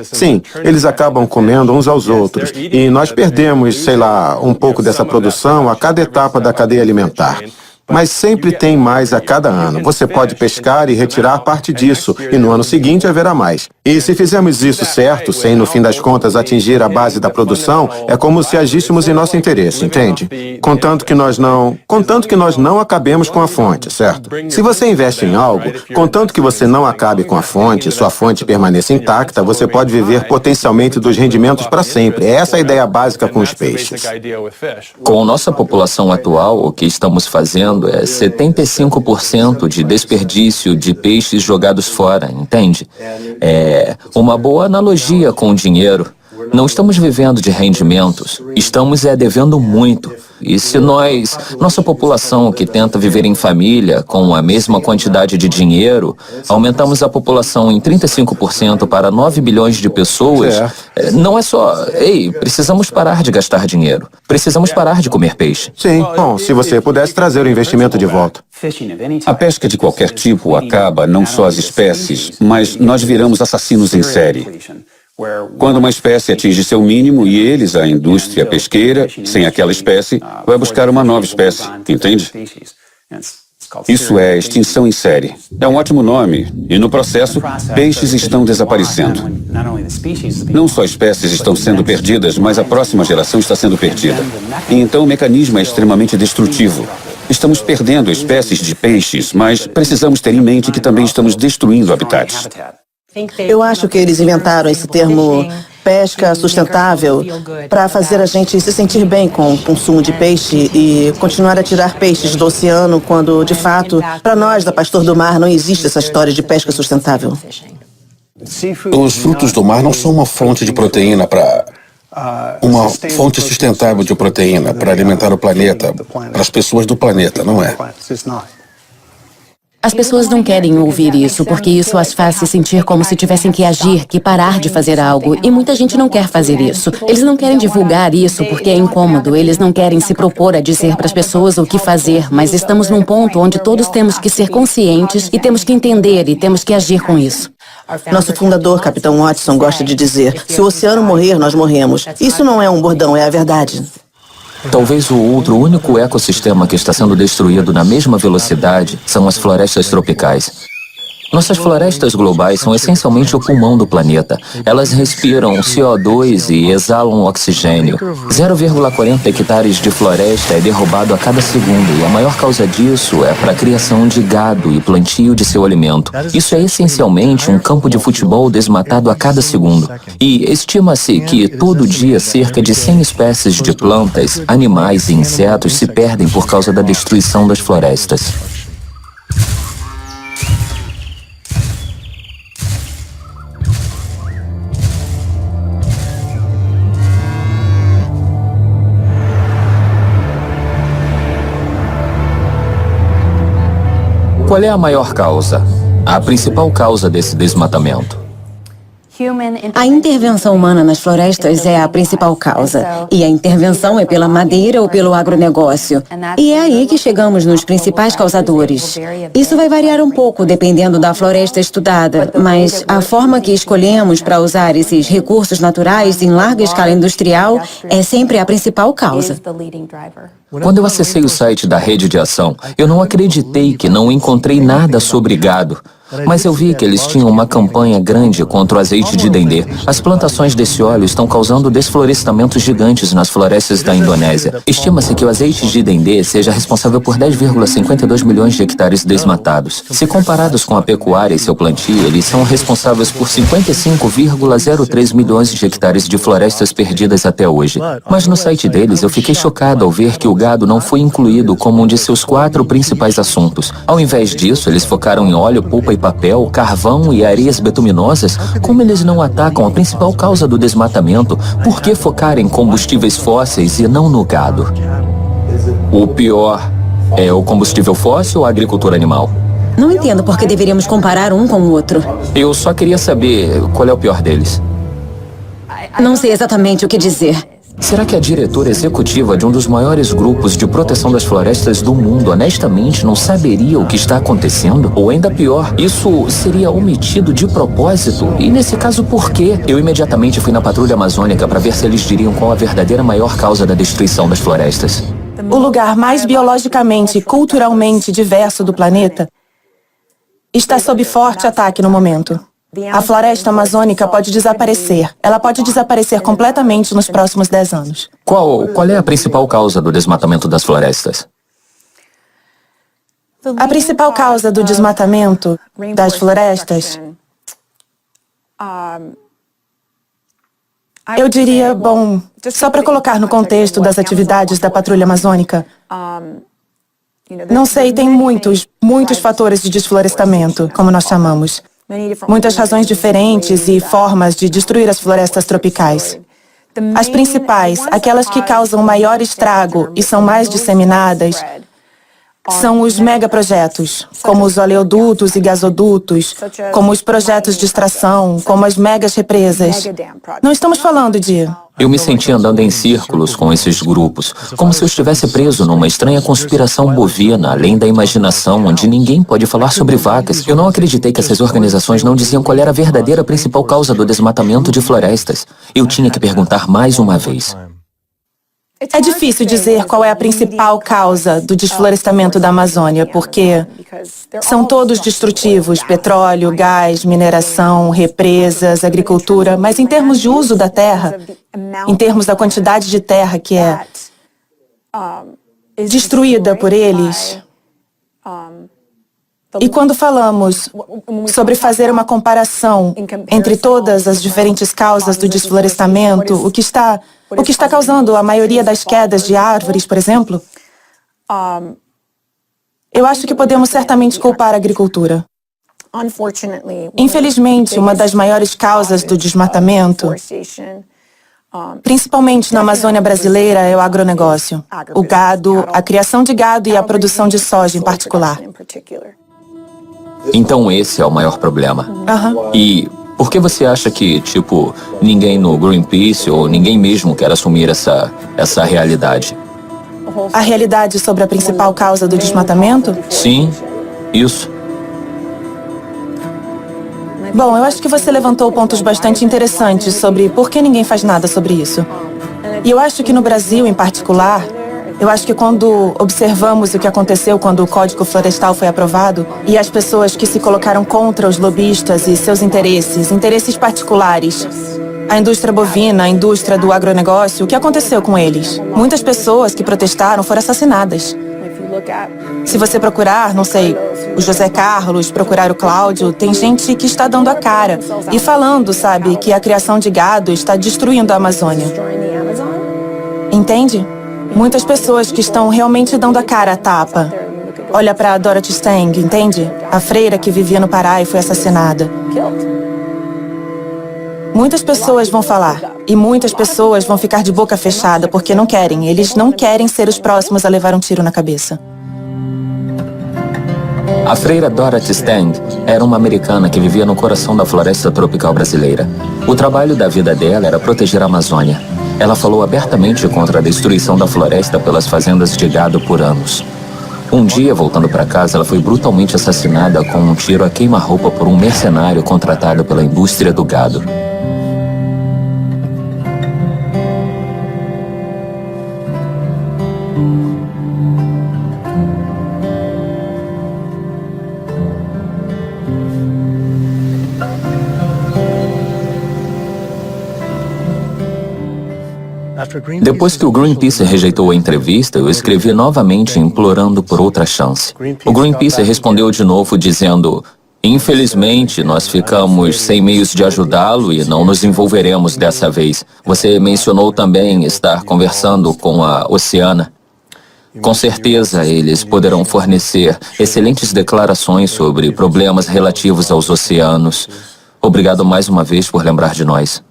Sim, eles acabam comendo uns aos outros e nós perdemos, sei lá, um pouco dessa produção a cada etapa da cadeia alimentar. Mas sempre tem mais a cada ano. Você pode pescar e retirar parte disso, e no ano seguinte haverá mais. E se fizermos isso certo, sem no fim das contas atingir a base da produção, é como se agíssemos em nosso interesse, entende? Contanto que nós não acabemos com a fonte, certo? Se você investe em algo, contanto que você não acabe com a fonte, sua fonte permaneça intacta, você pode viver potencialmente dos rendimentos para sempre. É essa a ideia básica com os peixes. Com nossa população atual, o que estamos fazendo é 75% de desperdício de peixes jogados fora, entende? É uma boa analogia com o dinheiro. Não estamos vivendo de rendimentos, estamos devendo muito. E se nossa população que tenta viver em família com a mesma quantidade de dinheiro, aumentamos a população em 35% para 9 bilhões de pessoas, não é só, precisamos parar de gastar dinheiro, precisamos parar de comer peixe. Sim, bom, se você pudesse trazer o investimento de volta. A pesca de qualquer tipo acaba não só as espécies, mas nós viramos assassinos em série. Quando uma espécie atinge seu mínimo e eles, a indústria pesqueira, sem aquela espécie, vai buscar uma nova espécie, entende? Isso é extinção em série. É um ótimo nome. E no processo, peixes estão desaparecendo. Não só espécies estão sendo perdidas, mas a próxima geração está sendo perdida. E então o mecanismo é extremamente destrutivo. Estamos perdendo espécies de peixes, mas precisamos ter em mente que também estamos destruindo habitats. Eu acho que eles inventaram esse termo pesca sustentável para fazer a gente se sentir bem com o consumo de peixe e continuar a tirar peixes do oceano quando, de fato, para nós da Pastor do Mar não existe essa história de pesca sustentável. Os frutos do mar não são uma fonte de proteína uma fonte sustentável de proteína para alimentar o planeta, para as pessoas do planeta, não é? As pessoas não querem ouvir isso, porque isso as faz se sentir como se tivessem que agir, que parar de fazer algo. E muita gente não quer fazer isso. Eles não querem divulgar isso porque é incômodo. Eles não querem se propor a dizer para as pessoas o que fazer. Mas estamos num ponto onde todos temos que ser conscientes e temos que entender e temos que agir com isso. Nosso fundador, Capitão Watson, gosta de dizer: se o oceano morrer, nós morremos. Isso não é um bordão, é a verdade. Talvez o outro único ecossistema que está sendo destruído na mesma velocidade são as florestas tropicais. Nossas florestas globais são essencialmente o pulmão do planeta. Elas respiram CO2 e exalam oxigênio. 0,40 hectares de floresta é derrubado a cada segundo e a maior causa disso é para a criação de gado e plantio de seu alimento. Isso é essencialmente um campo de futebol desmatado a cada segundo. E estima-se que todo dia cerca de 100 espécies de plantas, animais e insetos se perdem por causa da destruição das florestas. Qual é a maior causa? A principal causa desse desmatamento? A intervenção humana nas florestas é a principal causa. E a intervenção é pela madeira ou pelo agronegócio. E é aí que chegamos nos principais causadores. Isso vai variar um pouco dependendo da floresta estudada, mas a forma que escolhemos para usar esses recursos naturais em larga escala industrial é sempre a principal causa. Quando eu acessei o site da Rede de Ação, eu não acreditei que não encontrei nada sobre gado. Mas eu vi que eles tinham uma campanha grande contra o azeite de dendê. As plantações desse óleo estão causando desflorestamentos gigantes nas florestas da Indonésia. Estima-se que o azeite de dendê seja responsável por 10,52 milhões de hectares desmatados. Se comparados com a pecuária e seu plantio, eles são responsáveis por 55,03 milhões de hectares de florestas perdidas até hoje. Mas no site deles eu fiquei chocado ao ver que o gado não foi incluído como um de seus 4 principais assuntos. Ao invés disso, eles focaram em óleo, polpa e papel, carvão e areias bituminosas. Como eles não atacam a principal causa do desmatamento, por que focar em combustíveis fósseis e não no gado? O pior é o combustível fóssil ou a agricultura animal? Não entendo por que deveríamos comparar um com o outro. Eu só queria saber qual é o pior deles. Não sei exatamente o que dizer. Será que a diretora executiva de um dos maiores grupos de proteção das florestas do mundo honestamente não saberia o que está acontecendo? Ou ainda pior, isso seria omitido de propósito? E nesse caso, por quê? Eu imediatamente fui na patrulha amazônica para ver se eles diriam qual a verdadeira maior causa da destruição das florestas. O lugar mais biologicamente e culturalmente diverso do planeta está sob forte ataque no momento. A floresta amazônica pode desaparecer. Ela pode desaparecer completamente nos próximos 10 anos. Qual é a principal causa do desmatamento das florestas? A principal causa do desmatamento das florestas, eu diria, bom, só para colocar no contexto das atividades da patrulha amazônica, não sei, tem muitos fatores de desflorestamento, como nós chamamos. Muitas razões diferentes e formas de destruir as florestas tropicais. As principais, aquelas que causam maior estrago e são mais disseminadas, são os megaprojetos, como os oleodutos e gasodutos, como os projetos de extração, como as megas represas. Não estamos falando de... Eu me senti andando em círculos com esses grupos, como se eu estivesse preso numa estranha conspiração bovina, além da imaginação, onde ninguém pode falar sobre vacas. Eu não acreditei que essas organizações não diziam qual era a verdadeira principal causa do desmatamento de florestas. Eu tinha que perguntar mais uma vez. É difícil dizer qual é a principal causa do desflorestamento da Amazônia, porque são todos destrutivos: petróleo, gás, mineração, represas, agricultura, mas em termos de uso da terra, em termos da quantidade de terra que é destruída por eles. E quando falamos sobre fazer uma comparação entre todas as diferentes causas do desflorestamento, o que está causando a maioria das quedas de árvores, por exemplo, eu acho que podemos certamente culpar a agricultura. Infelizmente, uma das maiores causas do desmatamento, principalmente na Amazônia brasileira, é o agronegócio. O gado, a criação de gado e a produção de soja em particular. Então esse é o maior problema. E por que você acha que, tipo, ninguém no Greenpeace ou ninguém mesmo quer assumir essa realidade? A realidade sobre a principal causa do desmatamento? Sim, isso. Bom, eu acho que você levantou pontos bastante interessantes sobre por que ninguém faz nada sobre isso. E eu acho que no Brasil, em particular, eu acho que quando observamos o que aconteceu quando o Código Florestal foi aprovado e as pessoas que se colocaram contra os lobistas e seus interesses particulares, a indústria bovina, a indústria do agronegócio, o que aconteceu com eles? Muitas pessoas que protestaram foram assassinadas. Se você procurar, não sei, o José Carlos, procurar o Cláudio, tem gente que está dando a cara e falando, sabe, que a criação de gado está destruindo a Amazônia. Entende? Muitas pessoas que estão realmente dando a cara à tapa. Olha para Dorothy Stang, entende? A freira que vivia no Pará e foi assassinada. Muitas pessoas vão falar, e muitas pessoas vão ficar de boca fechada porque não querem. Eles não querem ser os próximos a levar um tiro na cabeça. A freira Dorothy Stang era uma americana que vivia no coração da floresta tropical brasileira. O trabalho da vida dela era proteger a Amazônia. Ela falou abertamente contra a destruição da floresta pelas fazendas de gado por anos. Um dia, voltando para casa, ela foi brutalmente assassinada com um tiro a queima-roupa por um mercenário contratado pela indústria do gado. Depois que o Greenpeace rejeitou a entrevista, eu escrevi novamente implorando por outra chance. O Greenpeace respondeu de novo dizendo: infelizmente, nós ficamos sem meios de ajudá-lo e não nos envolveremos dessa vez. Você mencionou também estar conversando com a Oceana. Com certeza, eles poderão fornecer excelentes declarações sobre problemas relativos aos oceanos. Obrigado mais uma vez por lembrar de nós.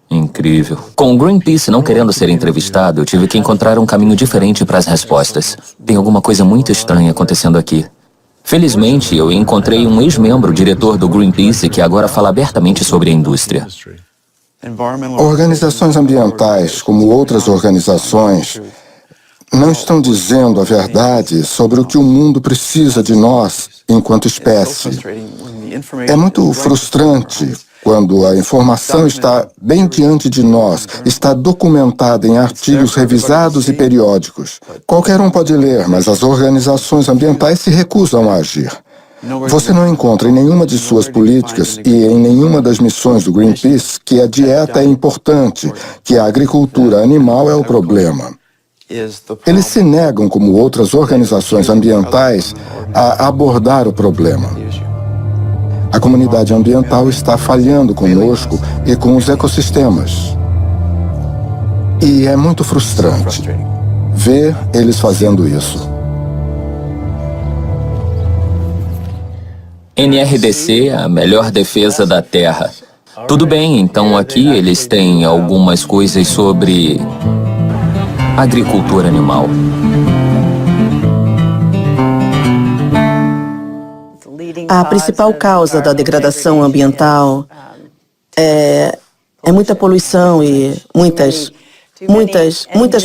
Incrível. Com o Greenpeace não querendo ser entrevistado, eu tive que encontrar um caminho diferente para as respostas. Tem alguma coisa muito estranha acontecendo aqui. Felizmente, eu encontrei um ex-membro diretor do Greenpeace que agora fala abertamente sobre a indústria. Organizações ambientais, como outras organizações, não estão dizendo a verdade sobre o que o mundo precisa de nós enquanto espécie. É muito frustrante quando a informação está bem diante de nós, está documentada em artigos revisados e periódicos. Qualquer um pode ler, mas as organizações ambientais se recusam a agir. Você não encontra em nenhuma de suas políticas e em nenhuma das missões do Greenpeace que a dieta é importante, que a agricultura animal é o problema. Eles se negam, como outras organizações ambientais, a abordar o problema. A comunidade ambiental está falhando conosco e com os ecossistemas. E é muito frustrante ver eles fazendo isso. NRDC, a melhor defesa da Terra. Tudo bem, então aqui eles têm algumas coisas sobre agricultura animal. A principal causa da degradação ambiental é muita poluição e muitas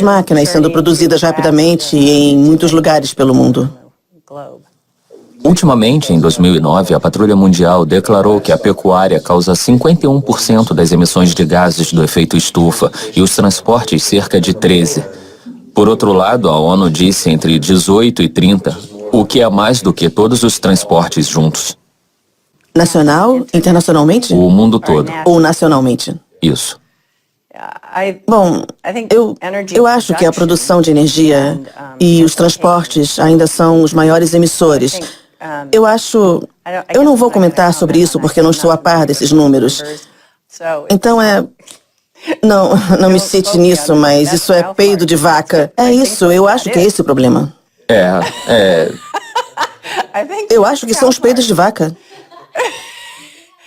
máquinas sendo produzidas rapidamente em muitos lugares pelo mundo. Ultimamente, em 2009, a Patrulha Mundial declarou que a pecuária causa 51% das emissões de gases do efeito estufa e os transportes cerca de 13%. Por outro lado, a ONU disse entre 18 e 30%, o que é mais do que todos os transportes juntos. Nacional? Internacionalmente? O mundo todo. Ou nacionalmente? Isso. Bom, eu acho que a produção de energia e os transportes ainda são os maiores emissores. Eu não vou comentar sobre isso porque não estou a par desses números. Então não me cite nisso, mas isso é peido de vaca. É isso, eu acho que é esse o problema. Eu acho que são os peidos de vaca.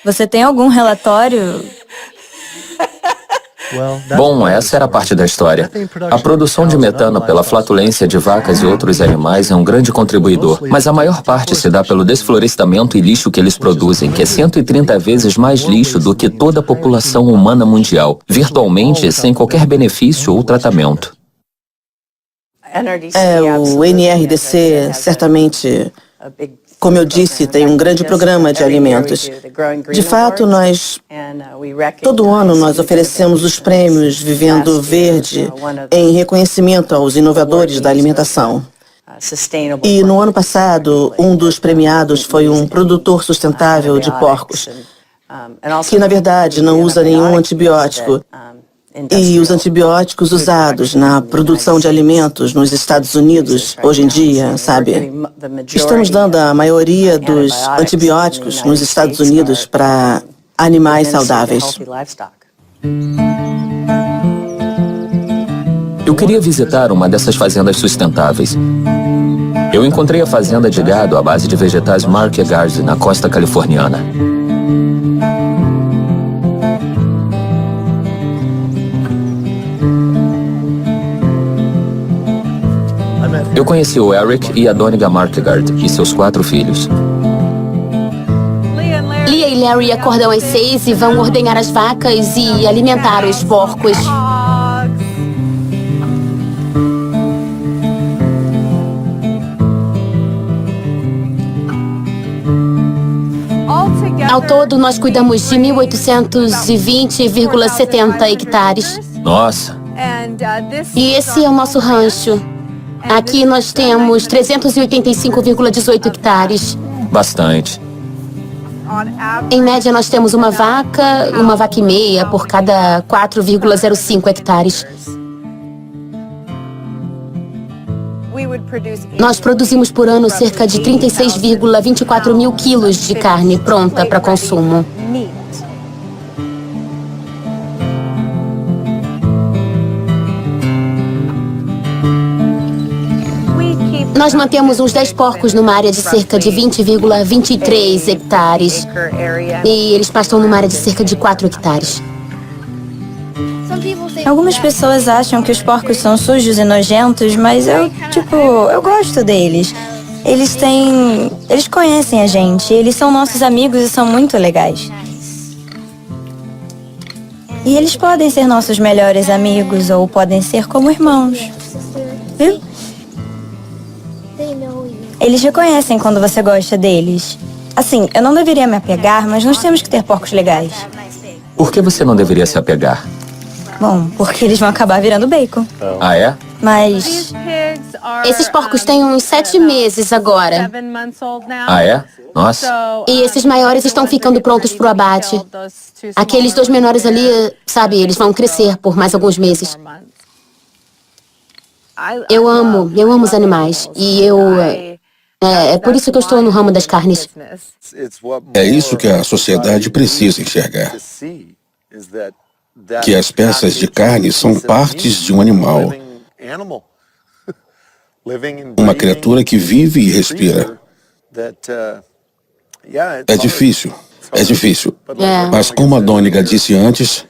Você tem algum relatório? Bom, essa era a parte da história. A produção de metano pela flatulência de vacas e outros animais é um grande contribuidor, mas a maior parte se dá pelo desflorestamento e lixo que eles produzem, que é 130 vezes mais lixo do que toda a população humana mundial, virtualmente sem qualquer benefício ou tratamento. O NRDC certamente, como eu disse, tem um grande programa de alimentos. De fato, todo ano nós oferecemos os prêmios Vivendo Verde em reconhecimento aos inovadores da alimentação. E no ano passado, um dos premiados foi um produtor sustentável de porcos, que na verdade não usa nenhum antibiótico. E os antibióticos usados na produção de alimentos nos Estados Unidos, hoje em dia, sabe? Estamos dando a maioria dos antibióticos nos Estados Unidos para animais saudáveis. Eu queria visitar uma dessas fazendas sustentáveis. Eu encontrei a fazenda de gado à base de vegetais Mark Garden, na costa californiana. Eu conheci o Eric e a Doniga Markegard e seus 4 filhos. Lia e Larry acordam às 6 e vão ordenhar as vacas e alimentar os porcos. Ao todo, nós cuidamos de 1.820,70 hectares. Nossa! E esse é o nosso rancho. Aqui nós temos 385,18 hectares. Bastante. Em média, nós temos uma vaca e meia por cada 4,05 hectares. Nós produzimos por ano cerca de 36,24 mil quilos de carne pronta para consumo. Nós mantemos uns 10 porcos numa área de cerca de 20,23 hectares. E eles pastam numa área de cerca de 4 hectares. Algumas pessoas acham que os porcos são sujos e nojentos, mas eu gosto deles. Eles conhecem a gente, eles são nossos amigos e são muito legais. E eles podem ser nossos melhores amigos ou podem ser como irmãos. Viu? Eles reconhecem quando você gosta deles. Assim, eu não deveria me apegar, mas nós temos que ter porcos legais. Por que você não deveria se apegar? Bom, porque eles vão acabar virando bacon. Ah, é? Mas... Esses porcos têm uns 7 meses agora. Ah, é? Nossa. E esses maiores estão ficando prontos pro abate. Aqueles 2 menores ali, sabe, eles vão crescer por mais alguns meses. Eu amo os animais. E é por isso que eu estou no ramo das carnes. É isso que a sociedade precisa enxergar. Que as peças de carne são partes de um animal. Uma criatura que vive e respira. É difícil. Mas como a Doniga disse antes,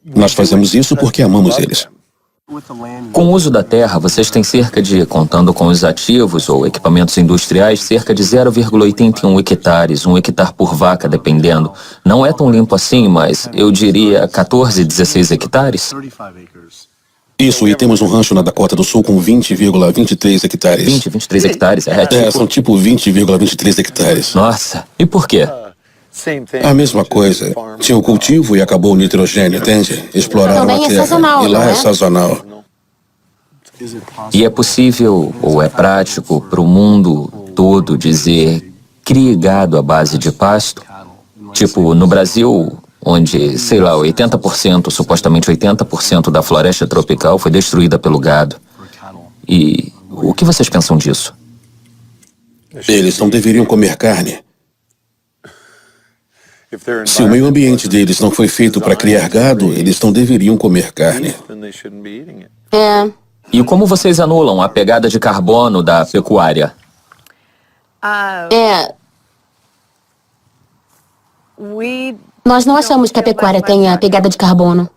nós fazemos isso porque amamos eles. Com o uso da terra, vocês têm cerca de, contando com os ativos ou equipamentos industriais, cerca de 0,81 hectares, 1 hectare por vaca, dependendo. Não é tão limpo assim, mas eu diria 14, 16 hectares. Isso, e temos um rancho na Dakota do Sul com 20,23 hectares. 23 hectares, são tipo 20,23 hectares. Nossa, e por quê? A mesma coisa. Tinha o cultivo e acabou o nitrogênio, entende? Exploraram Também a é terra. sazonal, E lá não é? é sazonal. E é possível, ou é prático, para o mundo todo dizer crie gado à base de pasto? Tipo, no Brasil, onde, sei lá, 80%, supostamente 80% da floresta tropical foi destruída pelo gado. E o que vocês pensam disso? Eles não deveriam comer carne. Se o meio ambiente deles não foi feito para criar gado, eles não deveriam comer carne. É. E como vocês anulam a pegada de carbono da pecuária? Nós não achamos que a pecuária tenha pegada de carbono.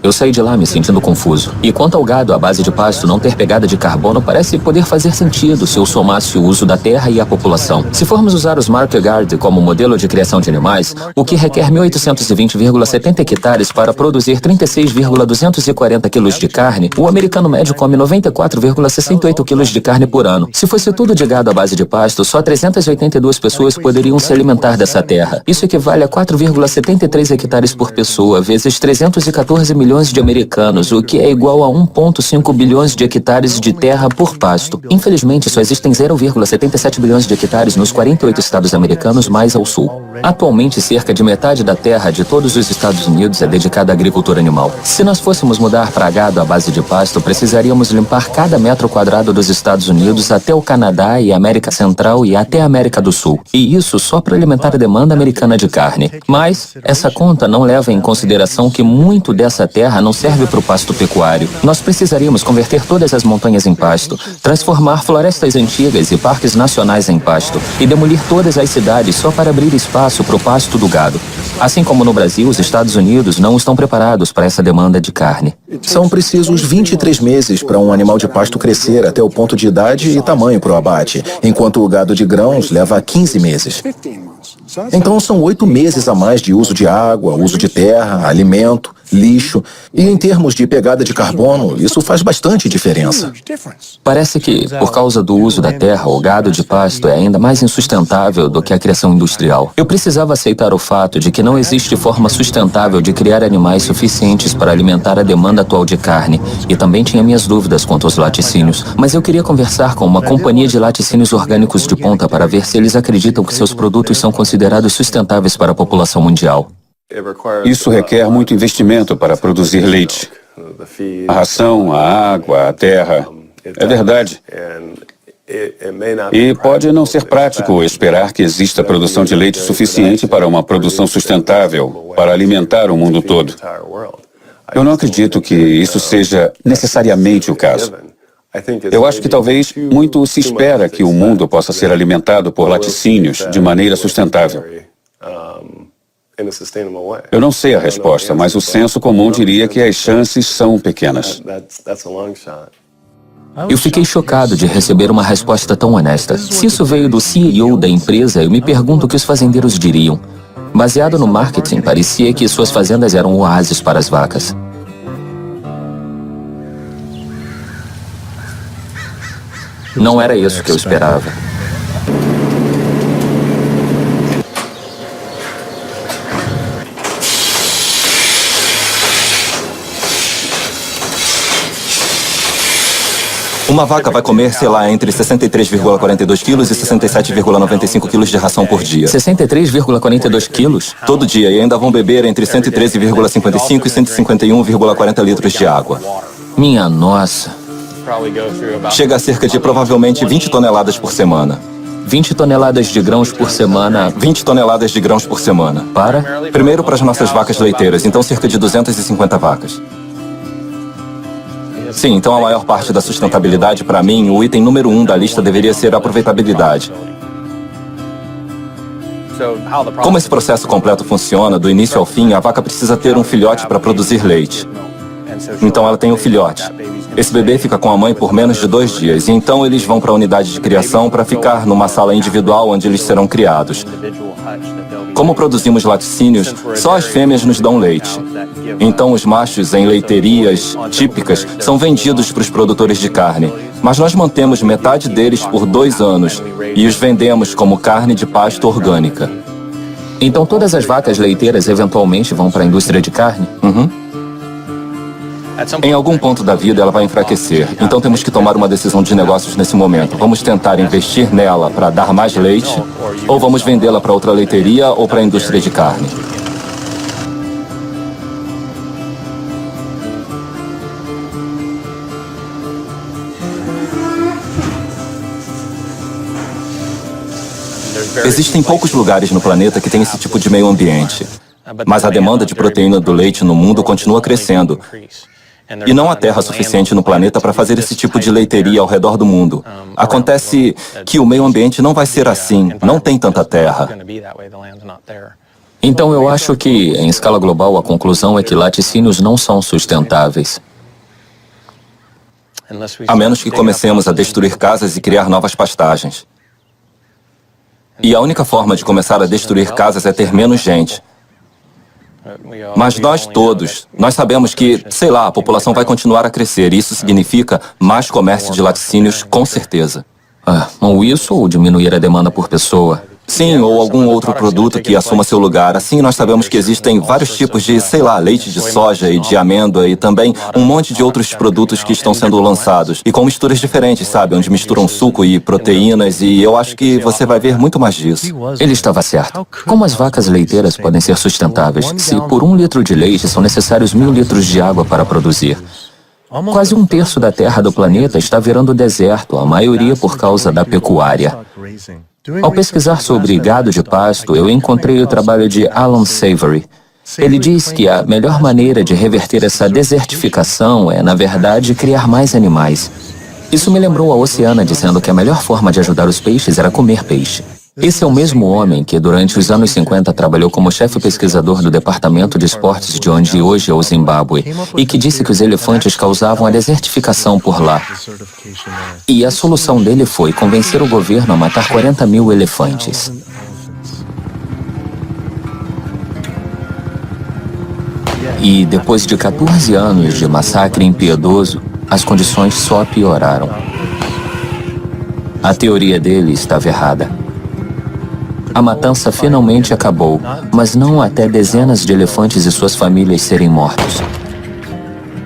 Eu saí de lá me sentindo confuso. E quanto ao gado à base de pasto não ter pegada de carbono, parece poder fazer sentido se eu somasse o uso da terra e a população. Se formos usar os Market Garden como modelo de criação de animais, o que requer 1.820,70 hectares para produzir 36,240 quilos de carne, o americano médio come 94,68 quilos de carne por ano. Se fosse tudo de gado à base de pasto, só 382 pessoas poderiam se alimentar dessa terra. Isso equivale a 4,73 hectares por pessoa, vezes 314 milhões de americanos, o que é igual a 1,5 bilhões de hectares de terra por pasto. Infelizmente, só existem 0,77 bilhões de hectares nos 48 estados americanos mais ao sul. Atualmente, cerca de metade da terra de todos os Estados Unidos é dedicada à agricultura animal. Se nós fôssemos mudar para gado à base de pasto, precisaríamos limpar cada metro quadrado dos Estados Unidos até o Canadá e a América Central e até a América do Sul. E isso só para alimentar a demanda americana de carne. Mas essa conta não leva em consideração que muito dessa terra não serve para o pasto pecuário. Nós precisaríamos converter todas as montanhas em pasto, transformar florestas antigas e parques nacionais em pasto e demolir todas as cidades só para abrir espaço para o pasto do gado. Assim como no Brasil, os Estados Unidos não estão preparados para essa demanda de carne. São precisos 23 meses para um animal de pasto crescer até o ponto de idade e tamanho para o abate, enquanto o gado de grãos leva 15 meses. Então são 8 meses a mais de uso de água, uso de terra, alimento, lixo. E em termos de pegada de carbono, isso faz bastante diferença. Parece que, por causa do uso da terra, o gado de pasto é ainda mais insustentável do que a criação industrial. Eu precisava aceitar o fato de que não existe forma sustentável de criar animais suficientes para alimentar a demanda atual de carne. E também tinha minhas dúvidas quanto aos laticínios. Mas eu queria conversar com uma companhia de laticínios orgânicos de ponta para ver se eles acreditam que seus produtos são considerados sustentáveis para a população mundial. Isso requer muito investimento para produzir leite. A ração, a água, a terra. É verdade. E pode não ser prático esperar que exista produção de leite suficiente para uma produção sustentável, para alimentar o mundo todo. Eu não acredito que isso seja necessariamente o caso. Eu acho que talvez muito se espera que o mundo possa ser alimentado por laticínios de maneira sustentável. Eu não sei a resposta, mas o senso comum diria que as chances são pequenas. Eu fiquei chocado de receber uma resposta tão honesta. Se isso veio do CEO da empresa, eu me pergunto o que os fazendeiros diriam. Baseado no marketing, parecia que suas fazendas eram oásis para as vacas. Não era isso que eu esperava. Uma vaca vai comer, sei lá, entre 63,42 quilos e 67,95 quilos de ração por dia. 63,42 quilos? Todo dia, e ainda vão beber entre 113,55 e 151,40 litros de água. Minha nossa. Chega a cerca de provavelmente 20 toneladas por semana. 20 toneladas de grãos por semana. 20 toneladas de grãos por semana. Para? Primeiro para as nossas vacas leiteiras, então cerca de 250 vacas. Sim, então a maior parte da sustentabilidade, para mim, o item número 1 da lista deveria ser a aproveitabilidade. Como esse processo completo funciona, do início ao fim, a vaca precisa ter um filhote para produzir leite. Então ela tem um filhote. Esse bebê fica com a mãe por menos de 2 dias, e então eles vão para a unidade de criação para ficar numa sala individual onde eles serão criados. Como produzimos laticínios, só as fêmeas nos dão leite. Então os machos em leiterias típicas são vendidos para os produtores de carne, mas nós mantemos metade deles por 2 anos e os vendemos como carne de pasto orgânica. Então todas as vacas leiteiras eventualmente vão para a indústria de carne? Uhum. Em algum ponto da vida ela vai enfraquecer, então temos que tomar uma decisão de negócios nesse momento. Vamos tentar investir nela para dar mais leite, ou vamos vendê-la para outra leiteria ou para a indústria de carne. Existem poucos lugares no planeta que têm esse tipo de meio ambiente. Mas a demanda de proteína do leite no mundo continua crescendo. E não há terra suficiente no planeta para fazer esse tipo de leiteria ao redor do mundo. Acontece que o meio ambiente não vai ser assim, não tem tanta terra. Então eu acho que, em escala global, a conclusão é que laticínios não são sustentáveis. A menos que comecemos a destruir casas e criar novas pastagens. E a única forma de começar a destruir casas é ter menos gente. Mas nós sabemos que, sei lá, a população vai continuar a crescer e isso significa mais comércio de laticínios, com certeza. Ou isso ou diminuir a demanda por pessoa. Sim, ou algum outro produto que assuma seu lugar. Assim, nós sabemos que existem vários tipos de, sei lá, leite de soja e de amêndoa e também um monte de outros produtos que estão sendo lançados. E com misturas diferentes, sabe? Onde misturam suco e proteínas e eu acho que você vai ver muito mais disso. Ele estava certo. Como as vacas leiteiras podem ser sustentáveis se por 1 litro de leite são necessários 1000 litros de água para produzir? Quase 1/3 da terra do planeta está virando deserto, a maioria por causa da pecuária. Ao pesquisar sobre gado de pasto, eu encontrei o trabalho de Alan Savory. Ele diz que a melhor maneira de reverter essa desertificação é, na verdade, criar mais animais. Isso me lembrou a Oceana dizendo que a melhor forma de ajudar os peixes era comer peixe. Esse é o mesmo homem que, durante os anos 50, trabalhou como chefe pesquisador do Departamento de Esportes de onde hoje é o Zimbábue, e que disse que os elefantes causavam a desertificação por lá. E a solução dele foi convencer o governo a matar 40 mil elefantes. E depois de 14 anos de massacre impiedoso, as condições só pioraram. A teoria dele estava errada. A matança finalmente acabou, mas não até dezenas de elefantes e suas famílias serem mortos.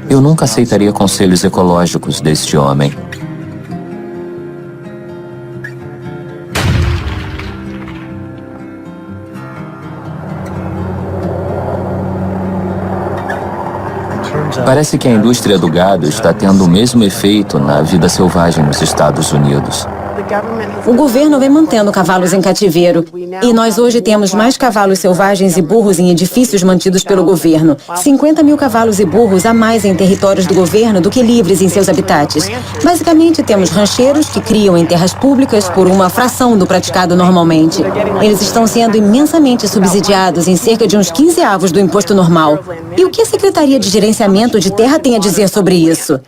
Eu nunca aceitaria conselhos ecológicos deste homem. Parece que a indústria do gado está tendo o mesmo efeito na vida selvagem nos Estados Unidos. O governo vem mantendo cavalos em cativeiro. E nós hoje temos mais cavalos selvagens e burros em edifícios mantidos pelo governo. 50 mil cavalos e burros a mais em territórios do governo do que livres em seus habitats. Basicamente, temos rancheiros que criam em terras públicas por uma fração do praticado normalmente. Eles estão sendo imensamente subsidiados em cerca de uns 15avos do imposto normal. E o que a Secretaria de Gerenciamento de Terra tem a dizer sobre isso?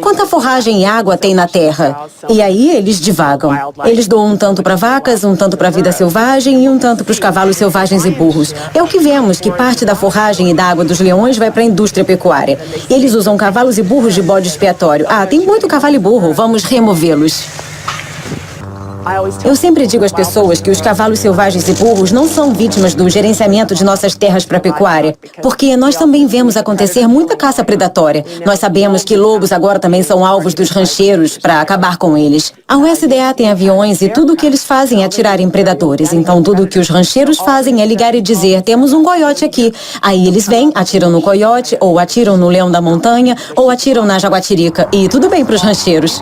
Quanta forragem e água tem na terra? E aí eles divagam. Eles doam um tanto para vacas, um tanto para a vida selvagem e um tanto para os cavalos selvagens e burros. É o que vemos, que parte da forragem e da água dos leões vai para a indústria pecuária. Eles usam cavalos e burros de bode expiatório. Tem muito cavalo e burro, vamos removê-los. Eu sempre digo às pessoas que os cavalos selvagens e burros não são vítimas do gerenciamento de nossas terras para pecuária, porque nós também vemos acontecer muita caça predatória. Nós sabemos que lobos agora também são alvos dos rancheiros para acabar com eles. A USDA tem aviões e tudo o que eles fazem é atirar em predadores. Então tudo o que os rancheiros fazem é ligar e dizer, temos um coiote aqui. Aí eles vêm, atiram no coiote, ou atiram no leão da montanha, ou atiram na jaguatirica. E tudo bem para os rancheiros.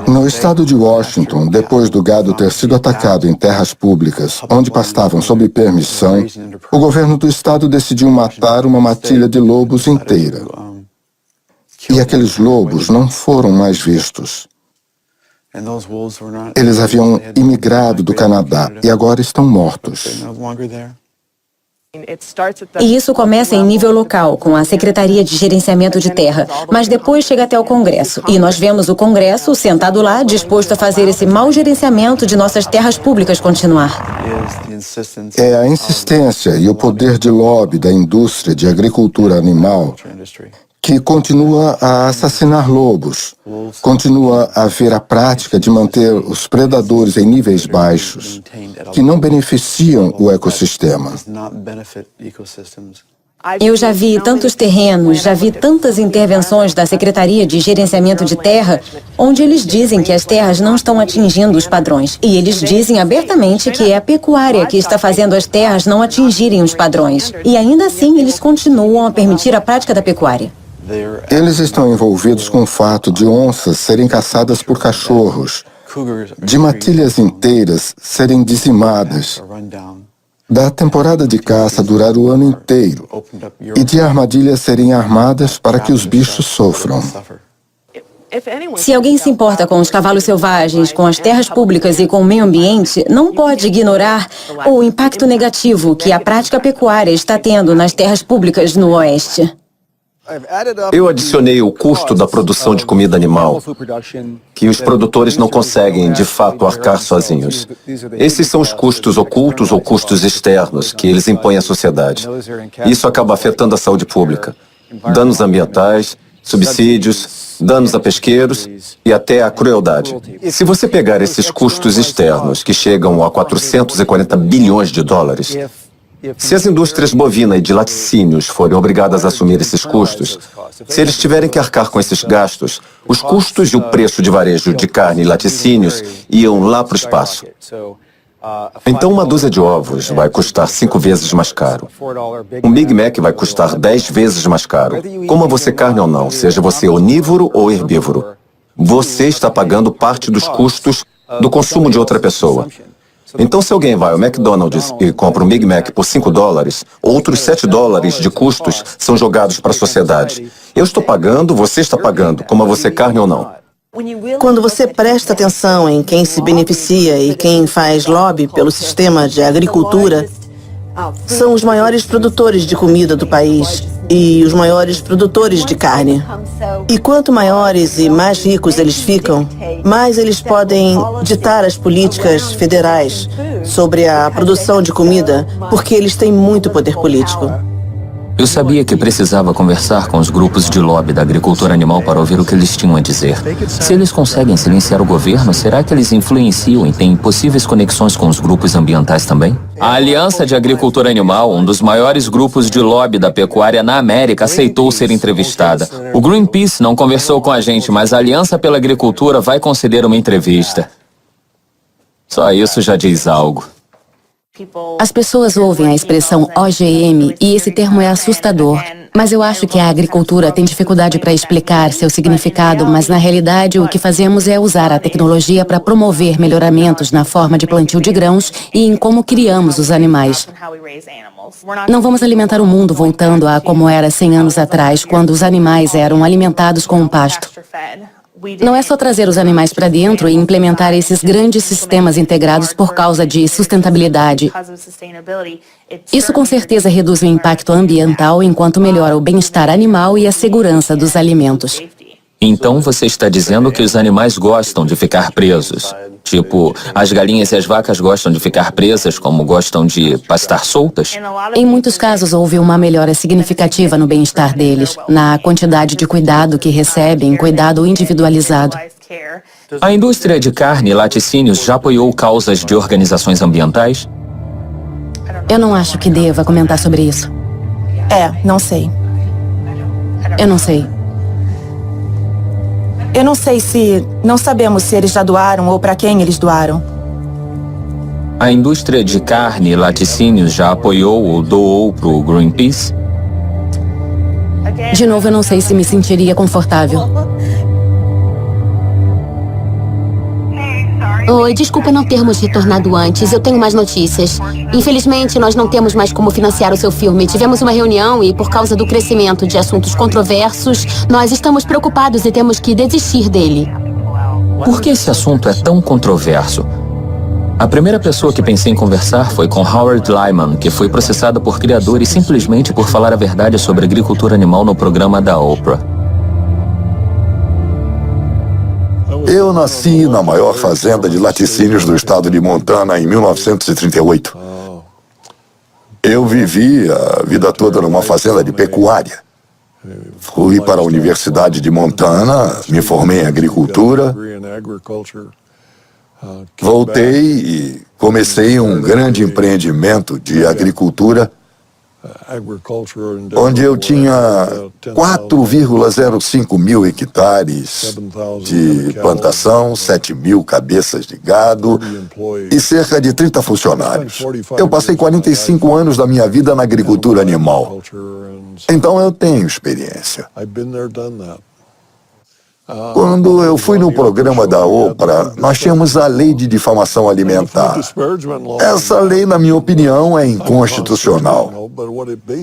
No estado de Washington, depois do gado ter sido atacado em terras públicas, onde pastavam sob permissão, o governo do estado decidiu matar uma matilha de lobos inteira. E aqueles lobos não foram mais vistos. Eles haviam imigrado do Canadá e agora estão mortos. E isso começa em nível local, com a Secretaria de Gerenciamento de Terra, mas depois chega até o Congresso. E nós vemos o Congresso sentado lá, disposto a fazer esse mau gerenciamento de nossas terras públicas continuar. É a insistência e o poder de lobby da indústria de agricultura animal que continua a assassinar lobos, continua a haver a prática de manter os predadores em níveis baixos, que não beneficiam o ecossistema. Eu já vi tantos terrenos, já vi tantas intervenções da Secretaria de Gerenciamento de Terra, onde eles dizem que as terras não estão atingindo os padrões. E eles dizem abertamente que é a pecuária que está fazendo as terras não atingirem os padrões. E ainda assim, eles continuam a permitir a prática da pecuária. Eles estão envolvidos com o fato de onças serem caçadas por cachorros, de matilhas inteiras serem dizimadas. da temporada de caça durar o ano inteiro e de armadilhas serem armadas para que os bichos sofram. Se alguém se importa com os cavalos selvagens, com as terras públicas e com o meio ambiente, não pode ignorar o impacto negativo que a prática pecuária está tendo nas terras públicas no Oeste. Eu adicionei o custo da produção de comida animal, que os produtores não conseguem, de fato, arcar sozinhos. Esses são os custos ocultos ou custos externos que eles impõem à sociedade. Isso acaba afetando a saúde pública. Danos ambientais, subsídios, danos a pesqueiros e até a crueldade. Se você pegar esses custos externos, que chegam a 440 bilhões de dólares, se as indústrias bovina e de laticínios forem obrigadas a assumir esses custos, se eles tiverem que arcar com esses gastos, os custos e o preço de varejo de carne e laticínios iam lá para o espaço. Então uma dúzia de ovos vai custar 5 vezes mais caro. Um Big Mac vai custar 10 vezes mais caro. Coma você carne ou não, seja você onívoro ou herbívoro, você está pagando parte dos custos do consumo de outra pessoa. Então, se alguém vai ao McDonald's e compra um Big Mac por 5 dólares, outros 7 dólares de custos são jogados para a sociedade. Eu estou pagando, você está pagando, coma você carne ou não. Quando você presta atenção em quem se beneficia e quem faz lobby pelo sistema de agricultura, são os maiores produtores de comida do país e os maiores produtores de carne. E quanto maiores e mais ricos eles ficam, mais eles podem ditar as políticas federais sobre a produção de comida, porque eles têm muito poder político. Eu sabia que precisava conversar com os grupos de lobby da agricultura animal para ouvir o que eles tinham a dizer. Se eles conseguem silenciar o governo, será que eles influenciam e têm possíveis conexões com os grupos ambientais também? A Aliança de Agricultura Animal, um dos maiores grupos de lobby da pecuária na América, aceitou ser entrevistada. O Greenpeace não conversou com a gente, mas a Aliança pela Agricultura vai conceder uma entrevista. Só isso já diz algo. As pessoas ouvem a expressão OGM e esse termo é assustador, mas eu acho que a agricultura tem dificuldade para explicar seu significado, mas na realidade o que fazemos é usar a tecnologia para promover melhoramentos na forma de plantio de grãos e em como criamos os animais. Não vamos alimentar o mundo voltando a como era 100 anos atrás, quando os animais eram alimentados com um pasto. Não é só trazer os animais para dentro e implementar esses grandes sistemas integrados por causa de sustentabilidade. Isso com certeza reduz o impacto ambiental enquanto melhora o bem-estar animal e a segurança dos alimentos. Então você está dizendo que os animais gostam de ficar presos? Tipo, as galinhas e as vacas gostam de ficar presas como gostam de pastar soltas? Em muitos casos houve uma melhora significativa no bem-estar deles, na quantidade de cuidado que recebem, cuidado individualizado. A indústria de carne e laticínios já apoiou causas de organizações ambientais? Eu não acho que deva comentar sobre isso. Não sei. Eu não sei. Eu não sei se... Não sabemos se eles já doaram ou para quem eles doaram. A indústria de carne e laticínios já apoiou ou doou para o Greenpeace? De novo, eu não sei se me sentiria confortável. Oi, desculpa não termos retornado antes. Eu tenho mais notícias. Infelizmente, nós não temos mais como financiar o seu filme. Tivemos uma reunião e, por causa do crescimento de assuntos controversos, nós estamos preocupados e temos que desistir dele. Por que esse assunto é tão controverso? A primeira pessoa que pensei em conversar foi com Howard Lyman, que foi processado por criadores simplesmente por falar a verdade sobre agricultura animal no programa da Oprah. Eu nasci na maior fazenda de laticínios do estado de Montana em 1938. Eu vivi a vida toda numa fazenda de pecuária. Fui para a Universidade de Montana, me formei em agricultura. Voltei e comecei um grande empreendimento de agricultura, onde eu tinha 4,05 mil hectares de plantação, 7 mil cabeças de gado e cerca de 30 funcionários. Eu passei 45 anos da minha vida na agricultura animal. Então eu tenho experiência. Quando eu fui no programa da Oprah, nós tínhamos a lei de difamação alimentar. Essa lei, na minha opinião, é inconstitucional.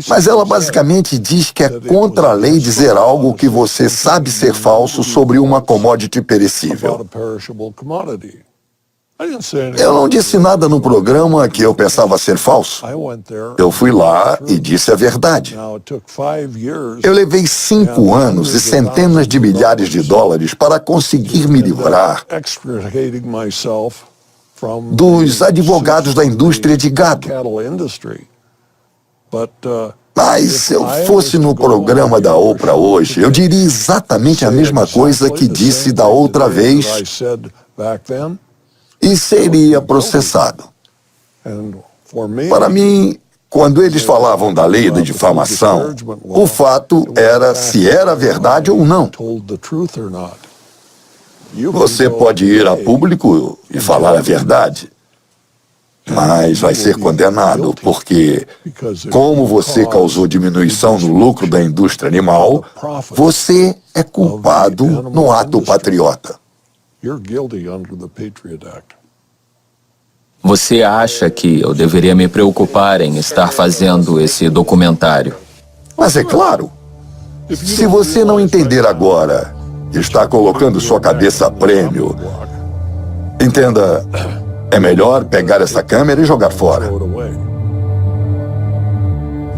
Mas ela basicamente diz que é contra a lei dizer algo que você sabe ser falso sobre uma commodity perecível. Eu não disse nada no programa que eu pensava ser falso. Eu fui lá e disse a verdade. Eu levei 5 anos e centenas de milhares de dólares para conseguir me livrar dos advogados da indústria de gado. Mas se eu fosse no programa da Oprah hoje, eu diria exatamente a mesma coisa que disse da outra vez e seria processado. Para mim, quando eles falavam da lei da difamação, o fato era se era verdade ou não. Você pode ir a público e falar a verdade, mas vai ser condenado, porque, como você causou diminuição no lucro da indústria animal, você é culpado no ato patriota. Você acha que eu deveria me preocupar em estar fazendo esse documentário? Mas é claro. Se você não entender agora, está colocando sua cabeça a prêmio. Entenda, é melhor pegar essa câmera e jogar fora.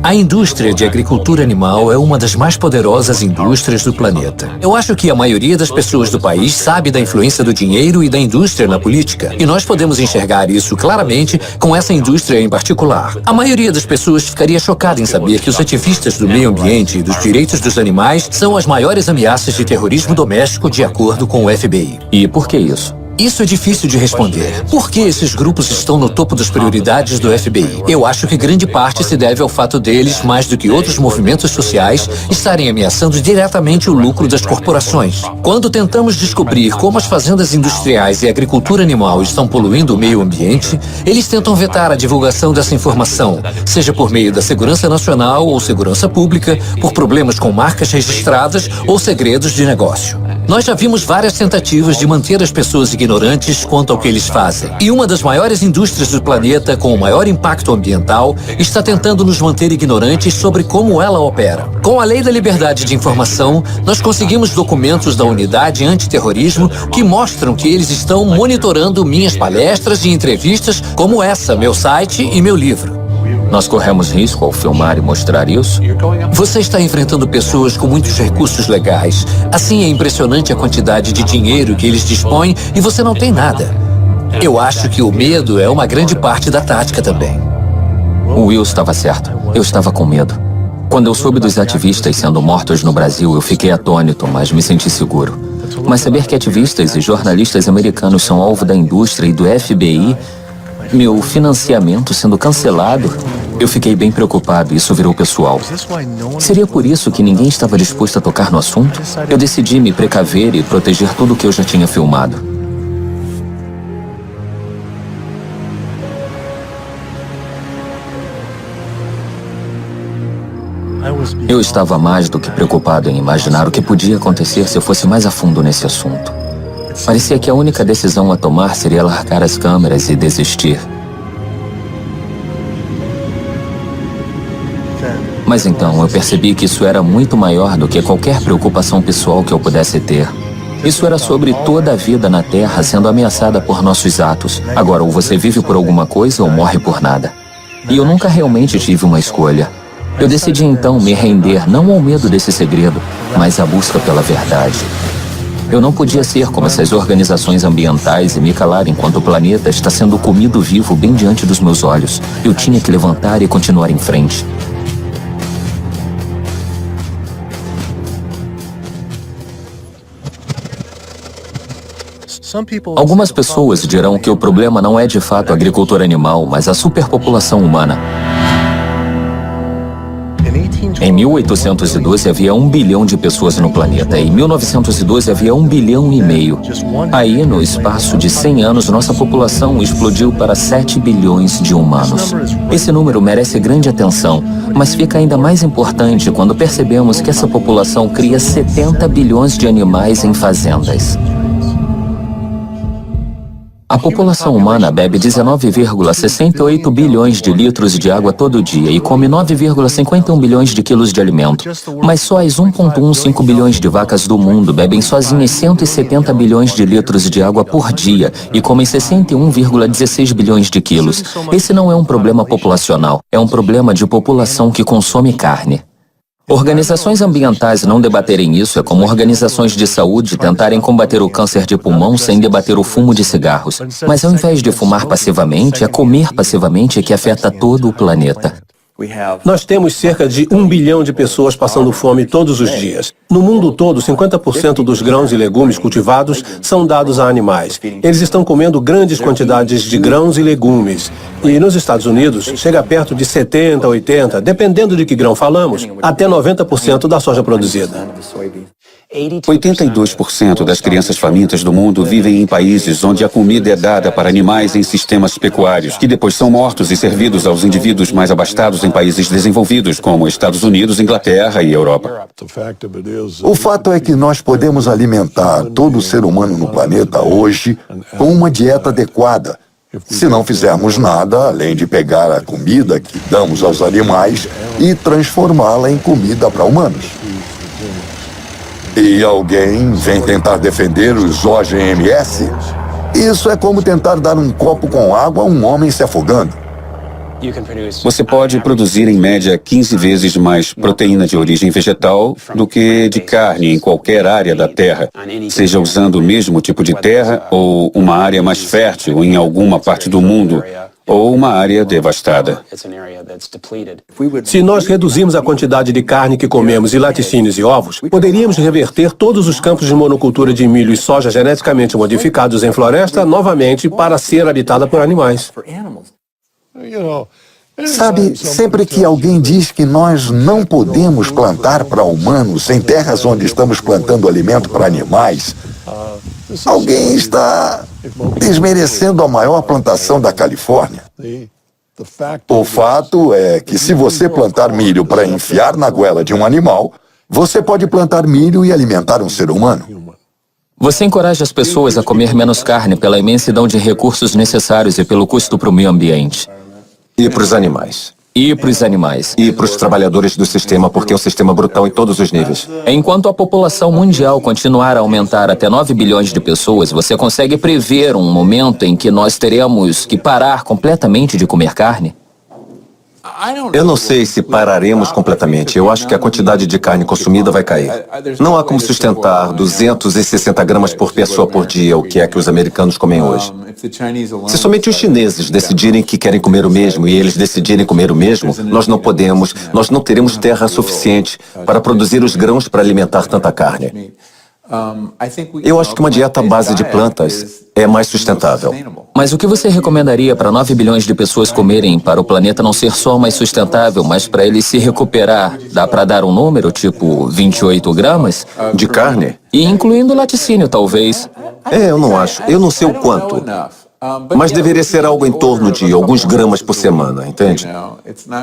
A indústria de agricultura animal é uma das mais poderosas indústrias do planeta. Eu acho que a maioria das pessoas do país sabe da influência do dinheiro e da indústria na política. E nós podemos enxergar isso claramente com essa indústria em particular. A maioria das pessoas ficaria chocada em saber que os ativistas do meio ambiente e dos direitos dos animais são as maiores ameaças de terrorismo doméstico de acordo com o FBI. E por que isso? Isso é difícil de responder. Por que esses grupos estão no topo das prioridades do FBI? Eu acho que grande parte se deve ao fato deles, mais do que outros movimentos sociais, estarem ameaçando diretamente o lucro das corporações. Quando tentamos descobrir como as fazendas industriais e a agricultura animal estão poluindo o meio ambiente, eles tentam vetar a divulgação dessa informação, seja por meio da segurança nacional ou segurança pública, por problemas com marcas registradas ou segredos de negócio. Nós já vimos várias tentativas de manter as pessoas ignorantes quanto ao que eles fazem. E uma das maiores indústrias do planeta, com o maior impacto ambiental, está tentando nos manter ignorantes sobre como ela opera. Com a Lei da Liberdade de Informação, nós conseguimos documentos da Unidade Antiterrorismo que mostram que eles estão monitorando minhas palestras e entrevistas, como essa, meu site e meu livro. Nós corremos risco ao filmar e mostrar isso? Você está enfrentando pessoas com muitos recursos legais. Assim, é impressionante a quantidade de dinheiro que eles dispõem e você não tem nada. Eu acho que o medo é uma grande parte da tática também. O Will estava certo. Eu estava com medo. Quando eu soube dos ativistas sendo mortos no Brasil, eu fiquei atônito, mas me senti seguro. Mas saber que ativistas e jornalistas americanos são alvo da indústria e do FBI, meu financiamento sendo cancelado, eu fiquei bem preocupado e isso virou pessoal. Seria por isso que ninguém estava disposto a tocar no assunto? Eu decidi me precaver e proteger tudo o que eu já tinha filmado. Eu estava mais do que preocupado em imaginar o que podia acontecer se eu fosse mais a fundo nesse assunto. Parecia que a única decisão a tomar seria largar as câmeras e desistir. Mas então eu percebi que isso era muito maior do que qualquer preocupação pessoal que eu pudesse ter. Isso era sobre toda a vida na Terra sendo ameaçada por nossos atos. Agora, ou você vive por alguma coisa ou morre por nada. E eu nunca realmente tive uma escolha. Eu decidi então me render não ao medo desse segredo, mas à busca pela verdade. Eu não podia ser como essas organizações ambientais e me calar enquanto o planeta está sendo comido vivo bem diante dos meus olhos. Eu tinha que levantar e continuar em frente. Algumas pessoas dirão que o problema não é de fato a agricultura animal, mas a superpopulação humana. Em 1812 havia 1 bilhão de pessoas no planeta. Em 1912 havia 1,5 bilhão. Aí, no espaço de 100 anos, nossa população explodiu para 7 bilhões de humanos. Esse número merece grande atenção, mas fica ainda mais importante quando percebemos que essa população cria 70 bilhões de animais em fazendas. A população humana bebe 19,68 bilhões de litros de água todo dia e come 9,51 bilhões de quilos de alimento. Mas só as 1,15 bilhões de vacas do mundo bebem sozinhas 170 bilhões de litros de água por dia e comem 61,16 bilhões de quilos. Esse não é um problema populacional, é um problema de população que consome carne. Organizações ambientais não debaterem isso é como organizações de saúde tentarem combater o câncer de pulmão sem debater o fumo de cigarros. Mas ao invés de fumar passivamente, é comer passivamente que afeta todo o planeta. Nós temos cerca de 1 bilhão de pessoas passando fome todos os dias. No mundo todo, 50% dos grãos e legumes cultivados são dados a animais. Eles estão comendo grandes quantidades de grãos e legumes. E nos Estados Unidos, chega perto de 70%, 80%, dependendo de que grão falamos, até 90% da soja produzida. 82% das crianças famintas do mundo vivem em países onde a comida é dada para animais em sistemas pecuários, que depois são mortos e servidos aos indivíduos mais abastados em países desenvolvidos, como Estados Unidos, Inglaterra e Europa. O fato é que nós podemos alimentar todo ser humano no planeta hoje com uma dieta adequada, se não fizermos nada além de pegar a comida que damos aos animais e transformá-la em comida para humanos. E alguém vem tentar defender os OGMs? Isso é como tentar dar um copo com água a um homem se afogando. Você pode produzir em média 15 vezes mais proteína de origem vegetal do que de carne em qualquer área da Terra, seja usando o mesmo tipo de terra ou uma área mais fértil em alguma parte do mundo, ou uma área devastada. Se nós reduzirmos a quantidade de carne que comemos e laticínios e ovos, poderíamos reverter todos os campos de monocultura de milho e soja geneticamente modificados em floresta novamente para ser habitada por animais. Sabe, sempre que alguém diz que nós não podemos plantar para humanos em terras onde estamos plantando alimento para animais, alguém está desmerecendo a maior plantação da Califórnia. O fato é que se você plantar milho para enfiar na goela de um animal, você pode plantar milho e alimentar um ser humano. Você encoraja as pessoas a comer menos carne pela imensidão de recursos necessários e pelo custo para o meio ambiente. E para os animais. E para os animais. E para os trabalhadores do sistema, porque é um sistema brutal em todos os níveis. Enquanto a população mundial continuar a aumentar até 9 bilhões de pessoas, você consegue prever um momento em que nós teremos que parar completamente de comer carne? Eu não sei se pararemos completamente. Eu acho que a quantidade de carne consumida vai cair. Não há como sustentar 260 gramas por pessoa por dia, o que é que os americanos comem hoje. Se somente os chineses decidirem que querem comer o mesmo e eles decidirem comer o mesmo, nós não teremos terra suficiente para produzir os grãos para alimentar tanta carne. Eu acho que uma dieta à base de plantas é mais sustentável. Mas o que você recomendaria para 9 bilhões de pessoas comerem para o planeta não ser só mais sustentável, mas para ele se recuperar? Dá para dar um número, tipo 28 gramas? De carne? E incluindo laticínio, talvez. Eu não acho. Eu não sei o quanto. Mas deveria ser algo em torno de alguns gramas por semana, entende?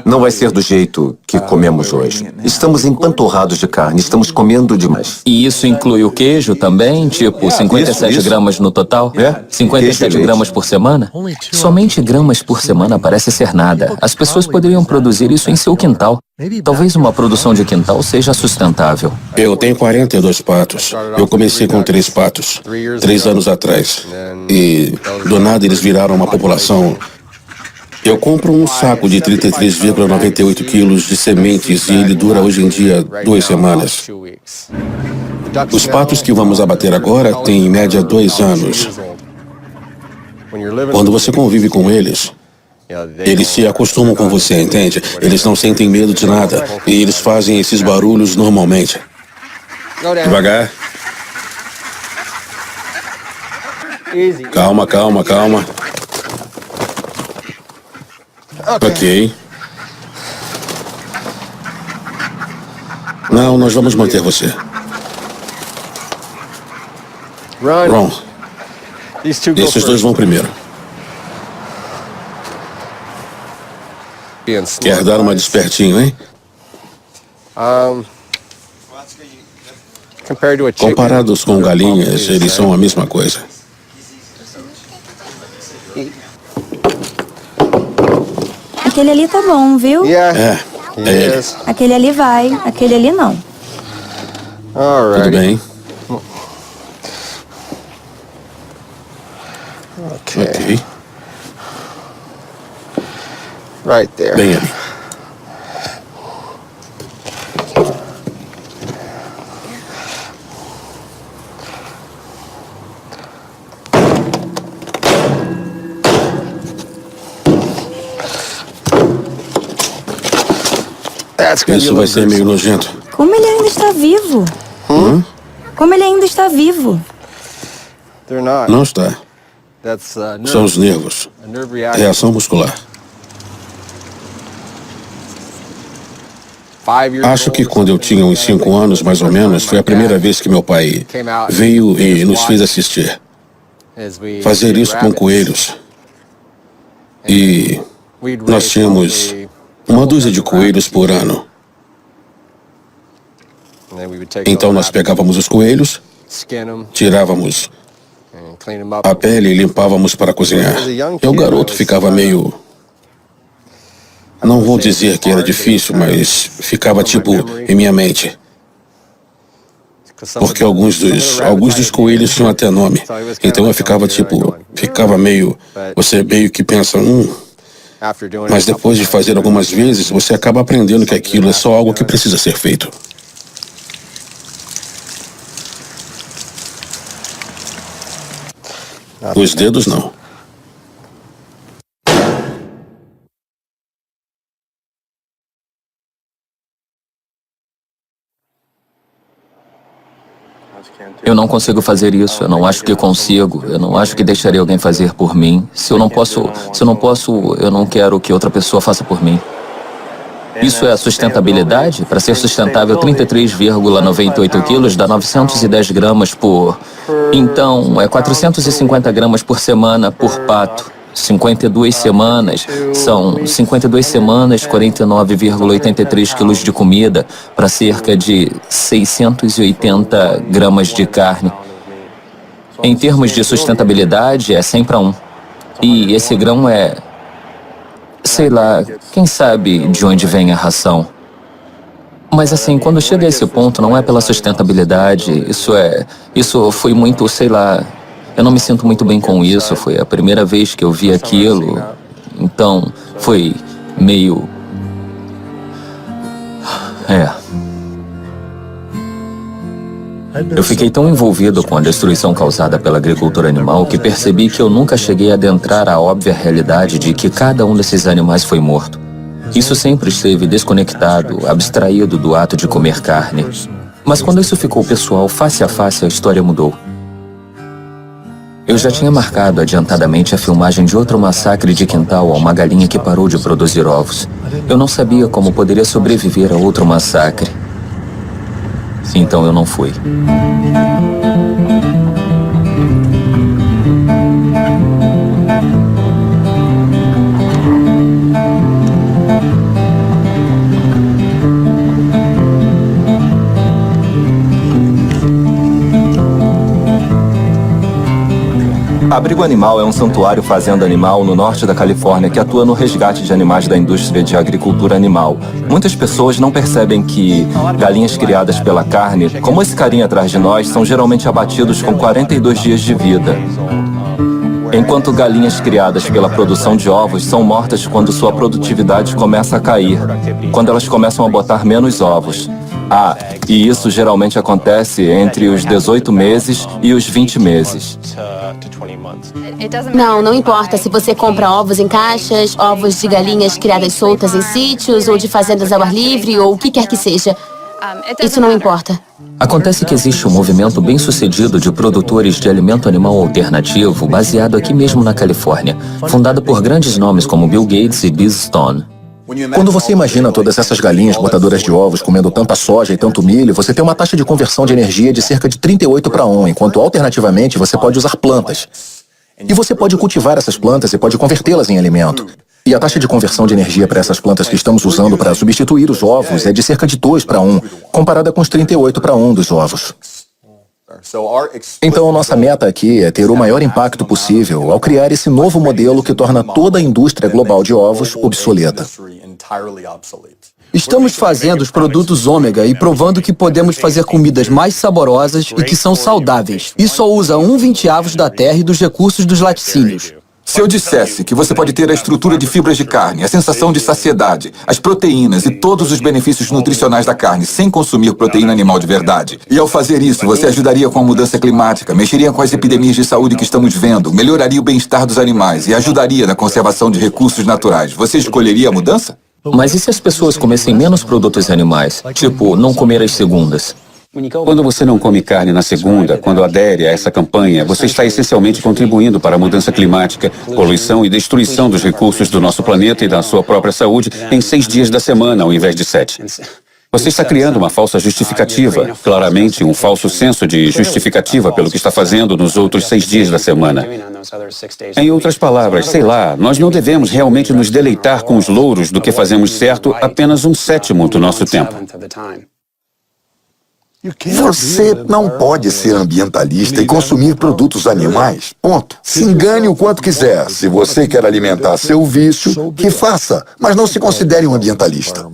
Não vai ser do jeito que comemos hoje. Estamos empanturrados de carne, estamos comendo demais. E isso inclui o queijo também? Tipo, 57 gramas no total? 57 gramas por semana? Somente gramas por semana parece ser nada. As pessoas poderiam produzir isso em seu quintal. Talvez uma produção de quintal seja sustentável. Eu tenho 42 patos. Eu comecei com 3 patos, 3 anos atrás. E do nada eles viraram uma população. Eu compro um saco de 33,98 quilos de sementes e ele dura hoje em dia 2 semanas. Os patos que vamos abater agora têm em média 2 anos. Quando você convive com eles, eles se acostumam com você, entende? Eles não sentem medo de nada e eles fazem esses barulhos normalmente. Devagar. Calma, calma, calma. Ok. Não, nós vamos manter você. Ron, esses dois vão primeiro. Quer dar uma despertinho, hein? Comparados com galinhas, eles são a mesma coisa. Aquele ali tá bom, viu? É ele. Aquele ali vai, aquele ali não. Tudo bem. Ok. Bem ali. Isso vai ser meio nojento. Como ele ainda está vivo? Como ele ainda está vivo? Não está. São os nervos. Reação muscular. Acho que quando eu tinha uns 5 anos, mais ou menos, foi a primeira vez que meu pai veio e nos fez assistir. Fazer isso com coelhos. E nós tínhamos uma dúzia de coelhos por ano. Então nós pegávamos os coelhos, tirávamos a pele e limpávamos para cozinhar. E o garoto ficava meio... Não vou dizer que era difícil, mas ficava tipo em minha mente. Porque alguns dos coelhos tinham até nome. Então eu ficava meio... Você meio que pensa, Mas depois de fazer algumas vezes, você acaba aprendendo que aquilo é só algo que precisa ser feito. Os dedos não. Eu não consigo fazer isso, eu não acho que consigo, eu não acho que deixaria alguém fazer por mim. Se eu não posso, eu não quero que outra pessoa faça por mim. Isso é a sustentabilidade? Para ser sustentável, 33,98 quilos dá 910 gramas por... Então, é 450 gramas por semana por pato. 52 semanas, são 52 semanas, 49,83 quilos de comida para cerca de 680 gramas de carne. Em termos de sustentabilidade, é 100 para 1. E esse grão é... sei lá, quem sabe de onde vem a ração. Mas assim, quando chega a esse ponto, não é pela sustentabilidade, isso foi muito, sei lá... Eu não me sinto muito bem com isso, foi a primeira vez que eu vi aquilo, então foi meio... Eu fiquei tão envolvido com a destruição causada pela agricultura animal que percebi que eu nunca cheguei a adentrar a óbvia realidade de que cada um desses animais foi morto. Isso sempre esteve desconectado, abstraído do ato de comer carne. Mas quando isso ficou pessoal, face a face, a história mudou. Eu já tinha marcado adiantadamente a filmagem de outro massacre de quintal a uma galinha que parou de produzir ovos. Eu não sabia como poderia sobreviver a outro massacre. Então eu não fui. Abrigo Animal é um santuário fazenda animal no norte da Califórnia que atua no resgate de animais da indústria de agricultura animal. Muitas pessoas não percebem que galinhas criadas pela carne, como esse carinha atrás de nós, são geralmente abatidos com 42 dias de vida. Enquanto galinhas criadas pela produção de ovos são mortas quando sua produtividade começa a cair, quando elas começam a botar menos ovos. E isso geralmente acontece entre os 18 meses e os 20 meses. Não importa se você compra ovos em caixas, ovos de galinhas criadas soltas em sítios ou de fazendas ao ar livre ou o que quer que seja. Isso não importa. Acontece que existe um movimento bem-sucedido de produtores de alimento animal alternativo baseado aqui mesmo na Califórnia, fundado por grandes nomes como Bill Gates e Biz Stone. Quando você imagina todas essas galinhas botadoras de ovos comendo tanta soja e tanto milho, você tem uma taxa de conversão de energia de cerca de 38:1, enquanto alternativamente você pode usar plantas. E você pode cultivar essas plantas e pode convertê-las em alimento. E a taxa de conversão de energia para essas plantas que estamos usando para substituir os ovos é de cerca de 2:1, comparada com os 38:1 dos ovos. Então, a nossa meta aqui é ter o maior impacto possível ao criar esse novo modelo que torna toda a indústria global de ovos obsoleta. Estamos fazendo os produtos ômega e provando que podemos fazer comidas mais saborosas e que são saudáveis. E só usa 1/20 da terra e dos recursos dos laticínios. Se eu dissesse que você pode ter a estrutura de fibras de carne, a sensação de saciedade, as proteínas e todos os benefícios nutricionais da carne sem consumir proteína animal de verdade, e ao fazer isso você ajudaria com a mudança climática, mexeria com as epidemias de saúde que estamos vendo, melhoraria o bem-estar dos animais e ajudaria na conservação de recursos naturais, você escolheria a mudança? Mas e se as pessoas comessem menos produtos animais? Tipo, não comer as segundas? Quando você não come carne na segunda, quando adere a essa campanha, você está essencialmente contribuindo para a mudança climática, poluição e destruição dos recursos do nosso planeta e da sua própria saúde em 6 dias da semana, ao invés de 7. Você está criando uma falsa justificativa, claramente um falso senso de justificativa pelo que está fazendo nos outros 6 dias da semana. Em outras palavras, sei lá, nós não devemos realmente nos deleitar com os louros do que fazemos certo apenas 1/7 do nosso tempo. Você não pode ser ambientalista e consumir produtos animais. Ponto. Se engane o quanto quiser. Se você quer alimentar seu vício, que faça, mas não se considere um ambientalista.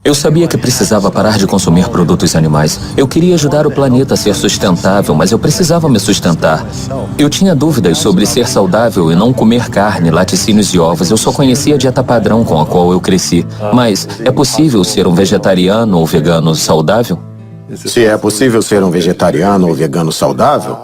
Eu sabia que precisava parar de consumir produtos animais. Eu queria ajudar o planeta a ser sustentável, mas eu precisava me sustentar. Eu tinha dúvidas sobre ser saudável e não comer carne, laticínios e ovos. Eu só conhecia a dieta padrão com a qual eu cresci. Mas é possível ser um vegetariano ou vegano saudável? Se é possível ser um vegetariano ou vegano saudável,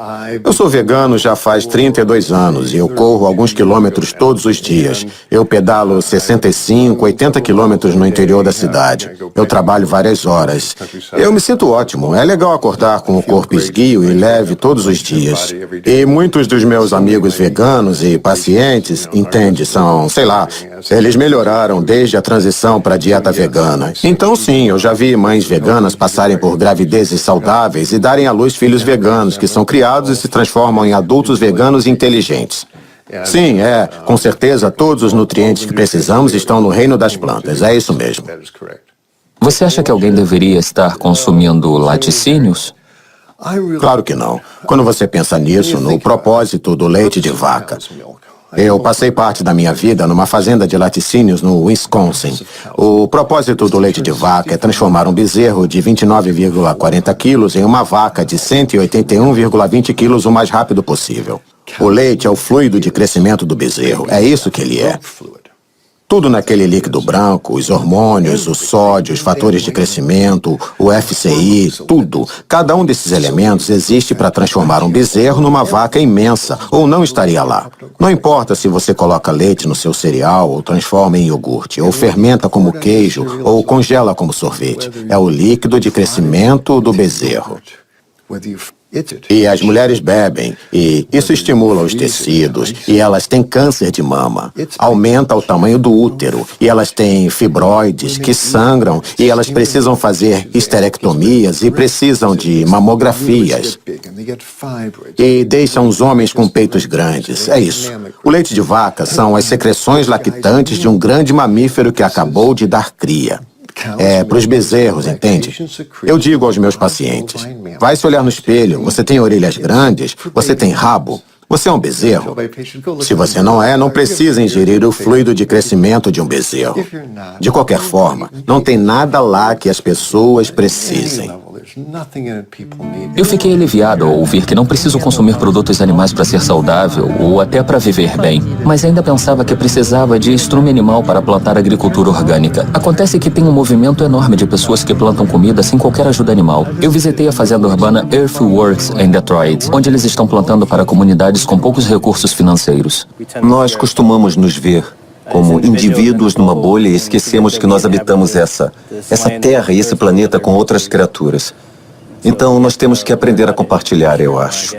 eu sou vegano já faz 32 anos e eu corro alguns quilômetros todos os dias. Eu pedalo 65, 80 quilômetros no interior da cidade. Eu trabalho várias horas. Eu me sinto ótimo. É legal acordar com o corpo esguio e leve todos os dias. E muitos dos meus amigos veganos e pacientes, entende, são, sei lá, eles melhoraram desde a transição para a dieta vegana. Então sim, eu já vi mães veganas passarem por gravidezes saudáveis e darem à luz filhos veganos, que são criados e se transformam em adultos veganos inteligentes. Sim, com certeza todos os nutrientes que precisamos estão no reino das plantas, é isso mesmo. Você acha que alguém deveria estar consumindo laticínios? Claro que não. Quando você pensa nisso, no propósito do leite de vaca. Eu passei parte da minha vida numa fazenda de laticínios no Wisconsin. O propósito do leite de vaca é transformar um bezerro de 29,40 quilos em uma vaca de 181,20 quilos o mais rápido possível. O leite é o fluido de crescimento do bezerro. É isso que ele é. Tudo naquele líquido branco, os hormônios, o sódio, os fatores de crescimento, o FCI, tudo. Cada um desses elementos existe para transformar um bezerro numa vaca imensa, ou não estaria lá. Não importa se você coloca leite no seu cereal, ou transforma em iogurte, ou fermenta como queijo, ou congela como sorvete. É o líquido de crescimento do bezerro. E as mulheres bebem, e isso estimula os tecidos, e elas têm câncer de mama, aumenta o tamanho do útero, e elas têm fibroides que sangram, e elas precisam fazer histerectomias e precisam de mamografias. E deixam os homens com peitos grandes, é isso. O leite de vaca são as secreções lactantes de um grande mamífero que acabou de dar cria. É para os bezerros, entende? Eu digo aos meus pacientes, vai se olhar no espelho, você tem orelhas grandes, você tem rabo, você é um bezerro. Se você não é, não precisa ingerir o fluido de crescimento de um bezerro. De qualquer forma, não tem nada lá que as pessoas precisem. Eu fiquei aliviado ao ouvir que não preciso consumir produtos animais para ser saudável ou até para viver bem, mas ainda pensava que precisava de estrume animal para plantar agricultura orgânica. Acontece que tem um movimento enorme de pessoas que plantam comida sem qualquer ajuda animal. Eu visitei a fazenda urbana Earthworks em Detroit, onde eles estão plantando para comunidades com poucos recursos financeiros. Nós costumamos nos ver como indivíduos numa bolha e esquecemos que nós habitamos essa terra e esse planeta com outras criaturas. Então, nós temos que aprender a compartilhar, eu acho.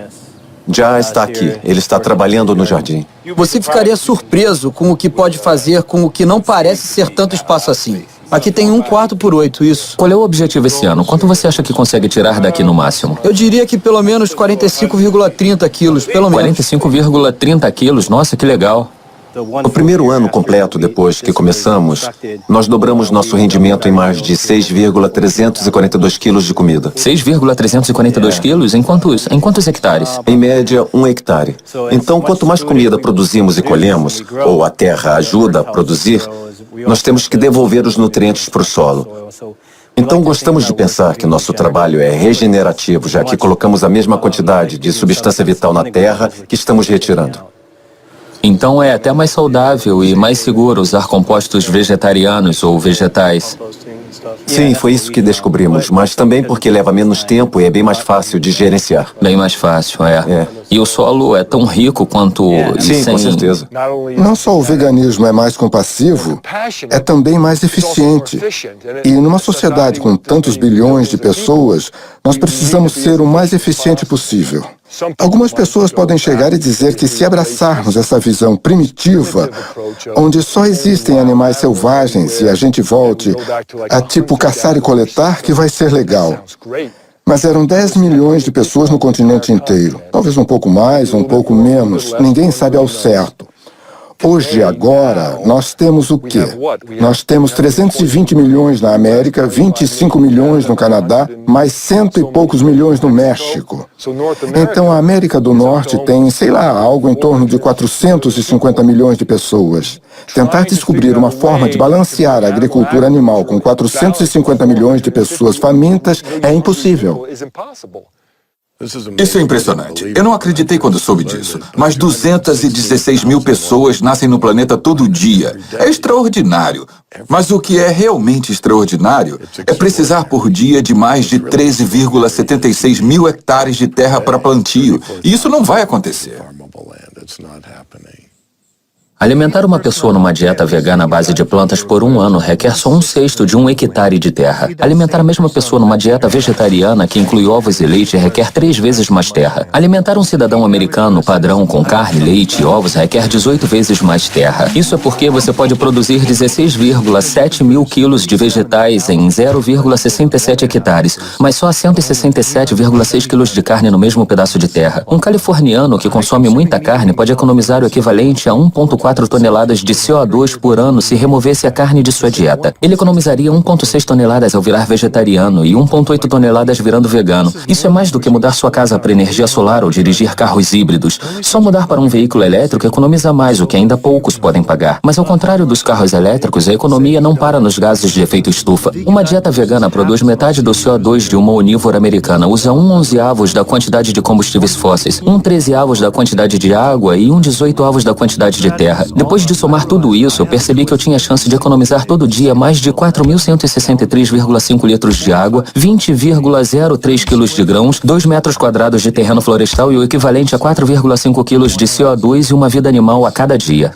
Já está aqui. Ele está trabalhando no jardim. Você ficaria surpreso com o que pode fazer com o que não parece ser tanto espaço assim. Aqui tem 1/4 por 8, isso. Qual é o objetivo esse ano? Quanto você acha que consegue tirar daqui no máximo? Eu diria que pelo menos 45,30 quilos, pelo menos. 45,30 quilos? Nossa, que legal. No primeiro ano completo, depois que começamos, nós dobramos nosso rendimento em mais de 6,342 quilos de comida. 6,342 quilos? Em quantos hectares? Em média, 1 hectare. Então, quanto mais comida produzimos e colhemos, ou a terra ajuda a produzir, nós temos que devolver os nutrientes para o solo. Então, gostamos de pensar que nosso trabalho é regenerativo, já que colocamos a mesma quantidade de substância vital na terra que estamos retirando. Então é até mais saudável e mais seguro usar compostos vegetarianos ou vegetais. Sim, foi isso que descobrimos, mas também porque leva menos tempo e é bem mais fácil de gerenciar. Bem mais fácil, é. E o solo é tão rico quanto... Sim, com certeza. Não só o veganismo é mais compassivo, é também mais eficiente. E numa sociedade com tantos bilhões de pessoas, nós precisamos ser o mais eficiente possível. Algumas pessoas podem chegar e dizer que se abraçarmos essa visão primitiva, onde só existem animais selvagens e a gente volte a tipo caçar e coletar, que vai ser legal. Mas eram 10 milhões de pessoas no continente inteiro. Talvez um pouco mais, um pouco menos. Ninguém sabe ao certo. Hoje, agora, nós temos o quê? Nós temos 320 milhões na América, 25 milhões no Canadá, mais 100 e poucos milhões no México. Então, a América do Norte tem, sei lá, algo em torno de 450 milhões de pessoas. Tentar descobrir uma forma de balancear a agricultura animal com 450 milhões de pessoas famintas é impossível. Isso é impressionante. Eu não acreditei quando soube disso. Mas 216 mil pessoas nascem no planeta todo dia. É extraordinário. Mas o que é realmente extraordinário é precisar por dia de mais de 13,76 mil hectares de terra para plantio. E isso não vai acontecer. Alimentar uma pessoa numa dieta vegana à base de plantas por um ano requer só 1/6 de 1 hectare de terra. Alimentar a mesma pessoa numa dieta vegetariana que inclui ovos e leite requer 3 vezes mais terra. Alimentar um cidadão americano padrão com carne, leite e ovos requer 18 vezes mais terra. Isso é porque você pode produzir 16,7 mil quilos de vegetais em 0,67 hectares, mas só 167,6 quilos de carne no mesmo pedaço de terra. Um californiano que consome muita carne pode economizar o equivalente a 1,4 toneladas de CO2 por ano se removesse a carne de sua dieta. Ele economizaria 1,6 toneladas ao virar vegetariano e 1,8 toneladas virando vegano. Isso é mais do que mudar sua casa para energia solar ou dirigir carros híbridos. Só mudar para um veículo elétrico economiza mais, o que ainda poucos podem pagar. Mas ao contrário dos carros elétricos, a economia não para nos gases de efeito estufa. Uma dieta vegana produz metade do CO2 de uma onívora americana, usa 1/11 da quantidade de combustíveis fósseis, 1/13 da quantidade de água e 1/18 da quantidade de terra. Depois de somar tudo isso, eu percebi que eu tinha chance de economizar todo dia mais de 4.163,5 litros de água, 20,03 quilos de grãos, 2 metros quadrados de terreno florestal e o equivalente a 4,5 quilos de CO2 e uma vida animal a cada dia.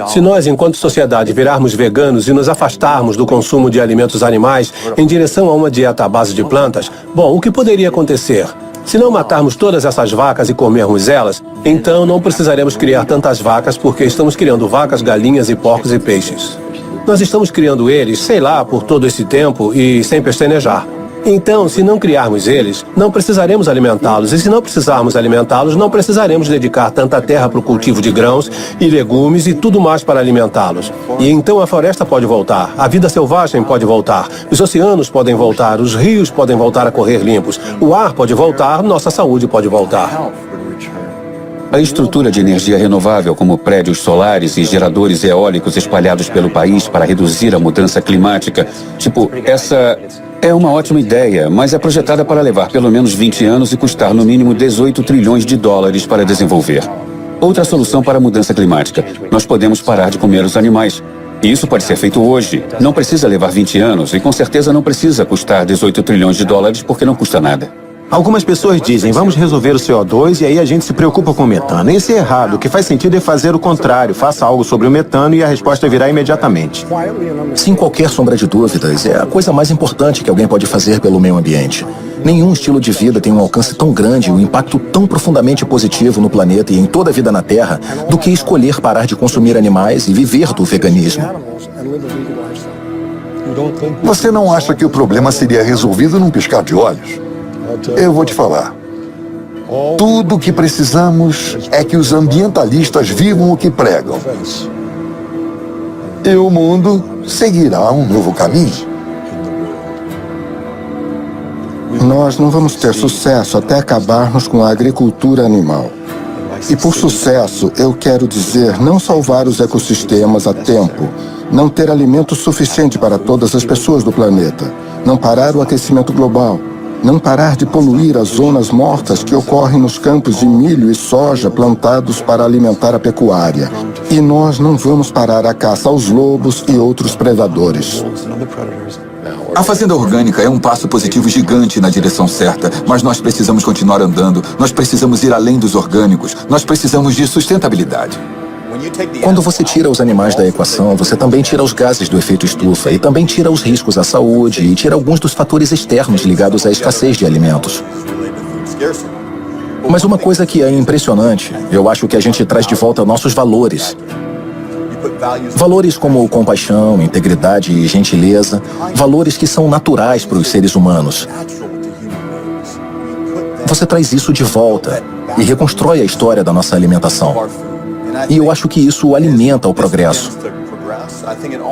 Se nós, enquanto sociedade, virarmos veganos e nos afastarmos do consumo de alimentos animais em direção a uma dieta à base de plantas, bom, o que poderia acontecer? Se não matarmos todas essas vacas e comermos elas, então não precisaremos criar tantas vacas porque estamos criando vacas, galinhas e porcos e peixes. Nós estamos criando eles, sei lá, por todo esse tempo e sem pestanejar. Então, se não criarmos eles, não precisaremos alimentá-los. E se não precisarmos alimentá-los, não precisaremos dedicar tanta terra para o cultivo de grãos e legumes e tudo mais para alimentá-los. E então a floresta pode voltar, a vida selvagem pode voltar, os oceanos podem voltar, os rios podem voltar a correr limpos, o ar pode voltar, nossa saúde pode voltar. A estrutura de energia renovável, como prédios solares e geradores eólicos espalhados pelo país para reduzir a mudança climática, essa é uma ótima ideia, mas é projetada para levar pelo menos 20 anos e custar no mínimo 18 trilhões de dólares para desenvolver. Outra solução para a mudança climática: nós podemos parar de comer os animais. E isso pode ser feito hoje. Não precisa levar 20 anos e com certeza não precisa custar 18 trilhões de dólares porque não custa nada. Algumas pessoas dizem, vamos resolver o CO2 e aí a gente se preocupa com o metano. Isso é errado. O que faz sentido é fazer o contrário. Faça algo sobre o metano e a resposta virá imediatamente. Sem qualquer sombra de dúvidas, é a coisa mais importante que alguém pode fazer pelo meio ambiente. Nenhum estilo de vida tem um alcance tão grande e um impacto tão profundamente positivo no planeta e em toda a vida na Terra do que escolher parar de consumir animais e viver do veganismo. Você não acha que o problema seria resolvido num piscar de olhos? Eu vou te falar. Tudo o que precisamos é que os ambientalistas vivam o que pregam. E o mundo seguirá um novo caminho. Nós não vamos ter sucesso até acabarmos com a agricultura animal. E por sucesso, eu quero dizer não salvar os ecossistemas a tempo, não ter alimento suficiente para todas as pessoas do planeta, não parar o aquecimento global, não parar de poluir as zonas mortas que ocorrem nos campos de milho e soja plantados para alimentar a pecuária. E nós não vamos parar a caça aos lobos e outros predadores. A fazenda orgânica é um passo positivo gigante na direção certa, mas nós precisamos continuar andando, nós precisamos ir além dos orgânicos, nós precisamos de sustentabilidade. Quando você tira os animais da equação, você também tira os gases do efeito estufa e também tira os riscos à saúde e tira alguns dos fatores externos ligados à escassez de alimentos. Mas uma coisa que é impressionante, eu acho que a gente traz de volta nossos valores. Valores como compaixão, integridade e gentileza, valores que são naturais para os seres humanos. Você traz isso de volta e reconstrói a história da nossa alimentação. E eu acho que isso alimenta o progresso.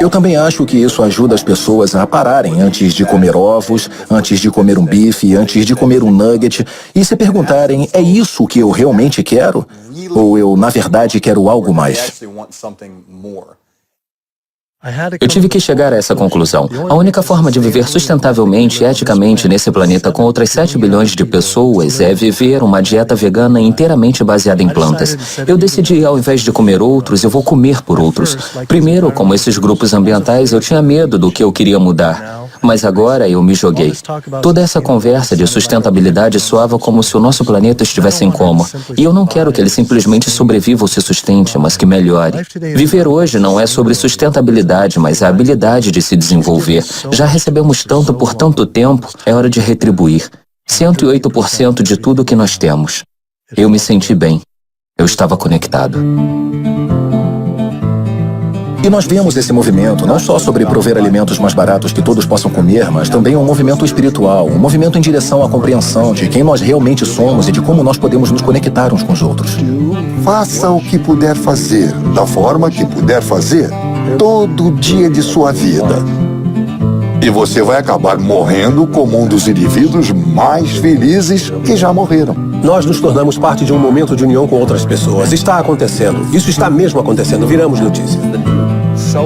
Eu também acho que isso ajuda as pessoas a pararem antes de comer ovos, antes de comer um bife, antes de comer um nugget e se perguntarem, é isso que eu realmente quero? Ou eu, na verdade, quero algo mais? Eu tive que chegar a essa conclusão. A única forma de viver sustentavelmente e eticamente nesse planeta com outras 7 bilhões de pessoas é viver uma dieta vegana inteiramente baseada em plantas. Eu decidi, ao invés de comer outros, eu vou comer por outros. Primeiro, como esses grupos ambientais, eu tinha medo do que eu queria mudar. Mas agora eu me joguei. Toda essa conversa de sustentabilidade soava como se o nosso planeta estivesse em coma. E eu não quero que ele simplesmente sobreviva ou se sustente, mas que melhore. Viver hoje não é sobre sustentabilidade, mas a habilidade de se desenvolver. Já recebemos tanto por tanto tempo, é hora de retribuir. 108% de tudo que nós temos. Eu me senti bem. Eu estava conectado. E nós vemos esse movimento não só sobre prover alimentos mais baratos que todos possam comer, mas também um movimento espiritual, um movimento em direção à compreensão de quem nós realmente somos e de como nós podemos nos conectar uns com os outros. Faça o que puder fazer, da forma que puder fazer, todo dia de sua vida. E você vai acabar morrendo como um dos indivíduos mais felizes que já morreram. Nós nos tornamos parte de um momento de união com outras pessoas. Está acontecendo. Isso está mesmo acontecendo. Viramos notícia.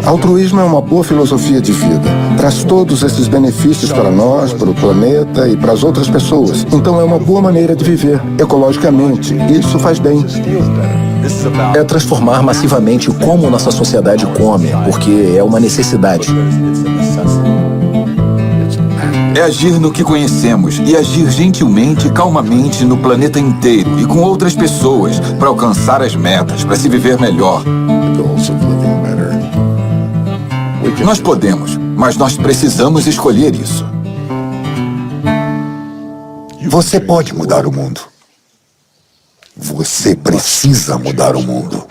Altruísmo é uma boa filosofia de vida. Traz todos esses benefícios para nós, para o planeta e para as outras pessoas. Então é uma boa maneira de viver, ecologicamente. Isso faz bem. É transformar massivamente como nossa sociedade come, porque é uma necessidade. É agir no que conhecemos e agir gentilmente e calmamente no planeta inteiro e com outras pessoas para alcançar as metas, para se viver melhor. Nós podemos, mas nós precisamos escolher isso. Você pode mudar o mundo. Você precisa mudar o mundo.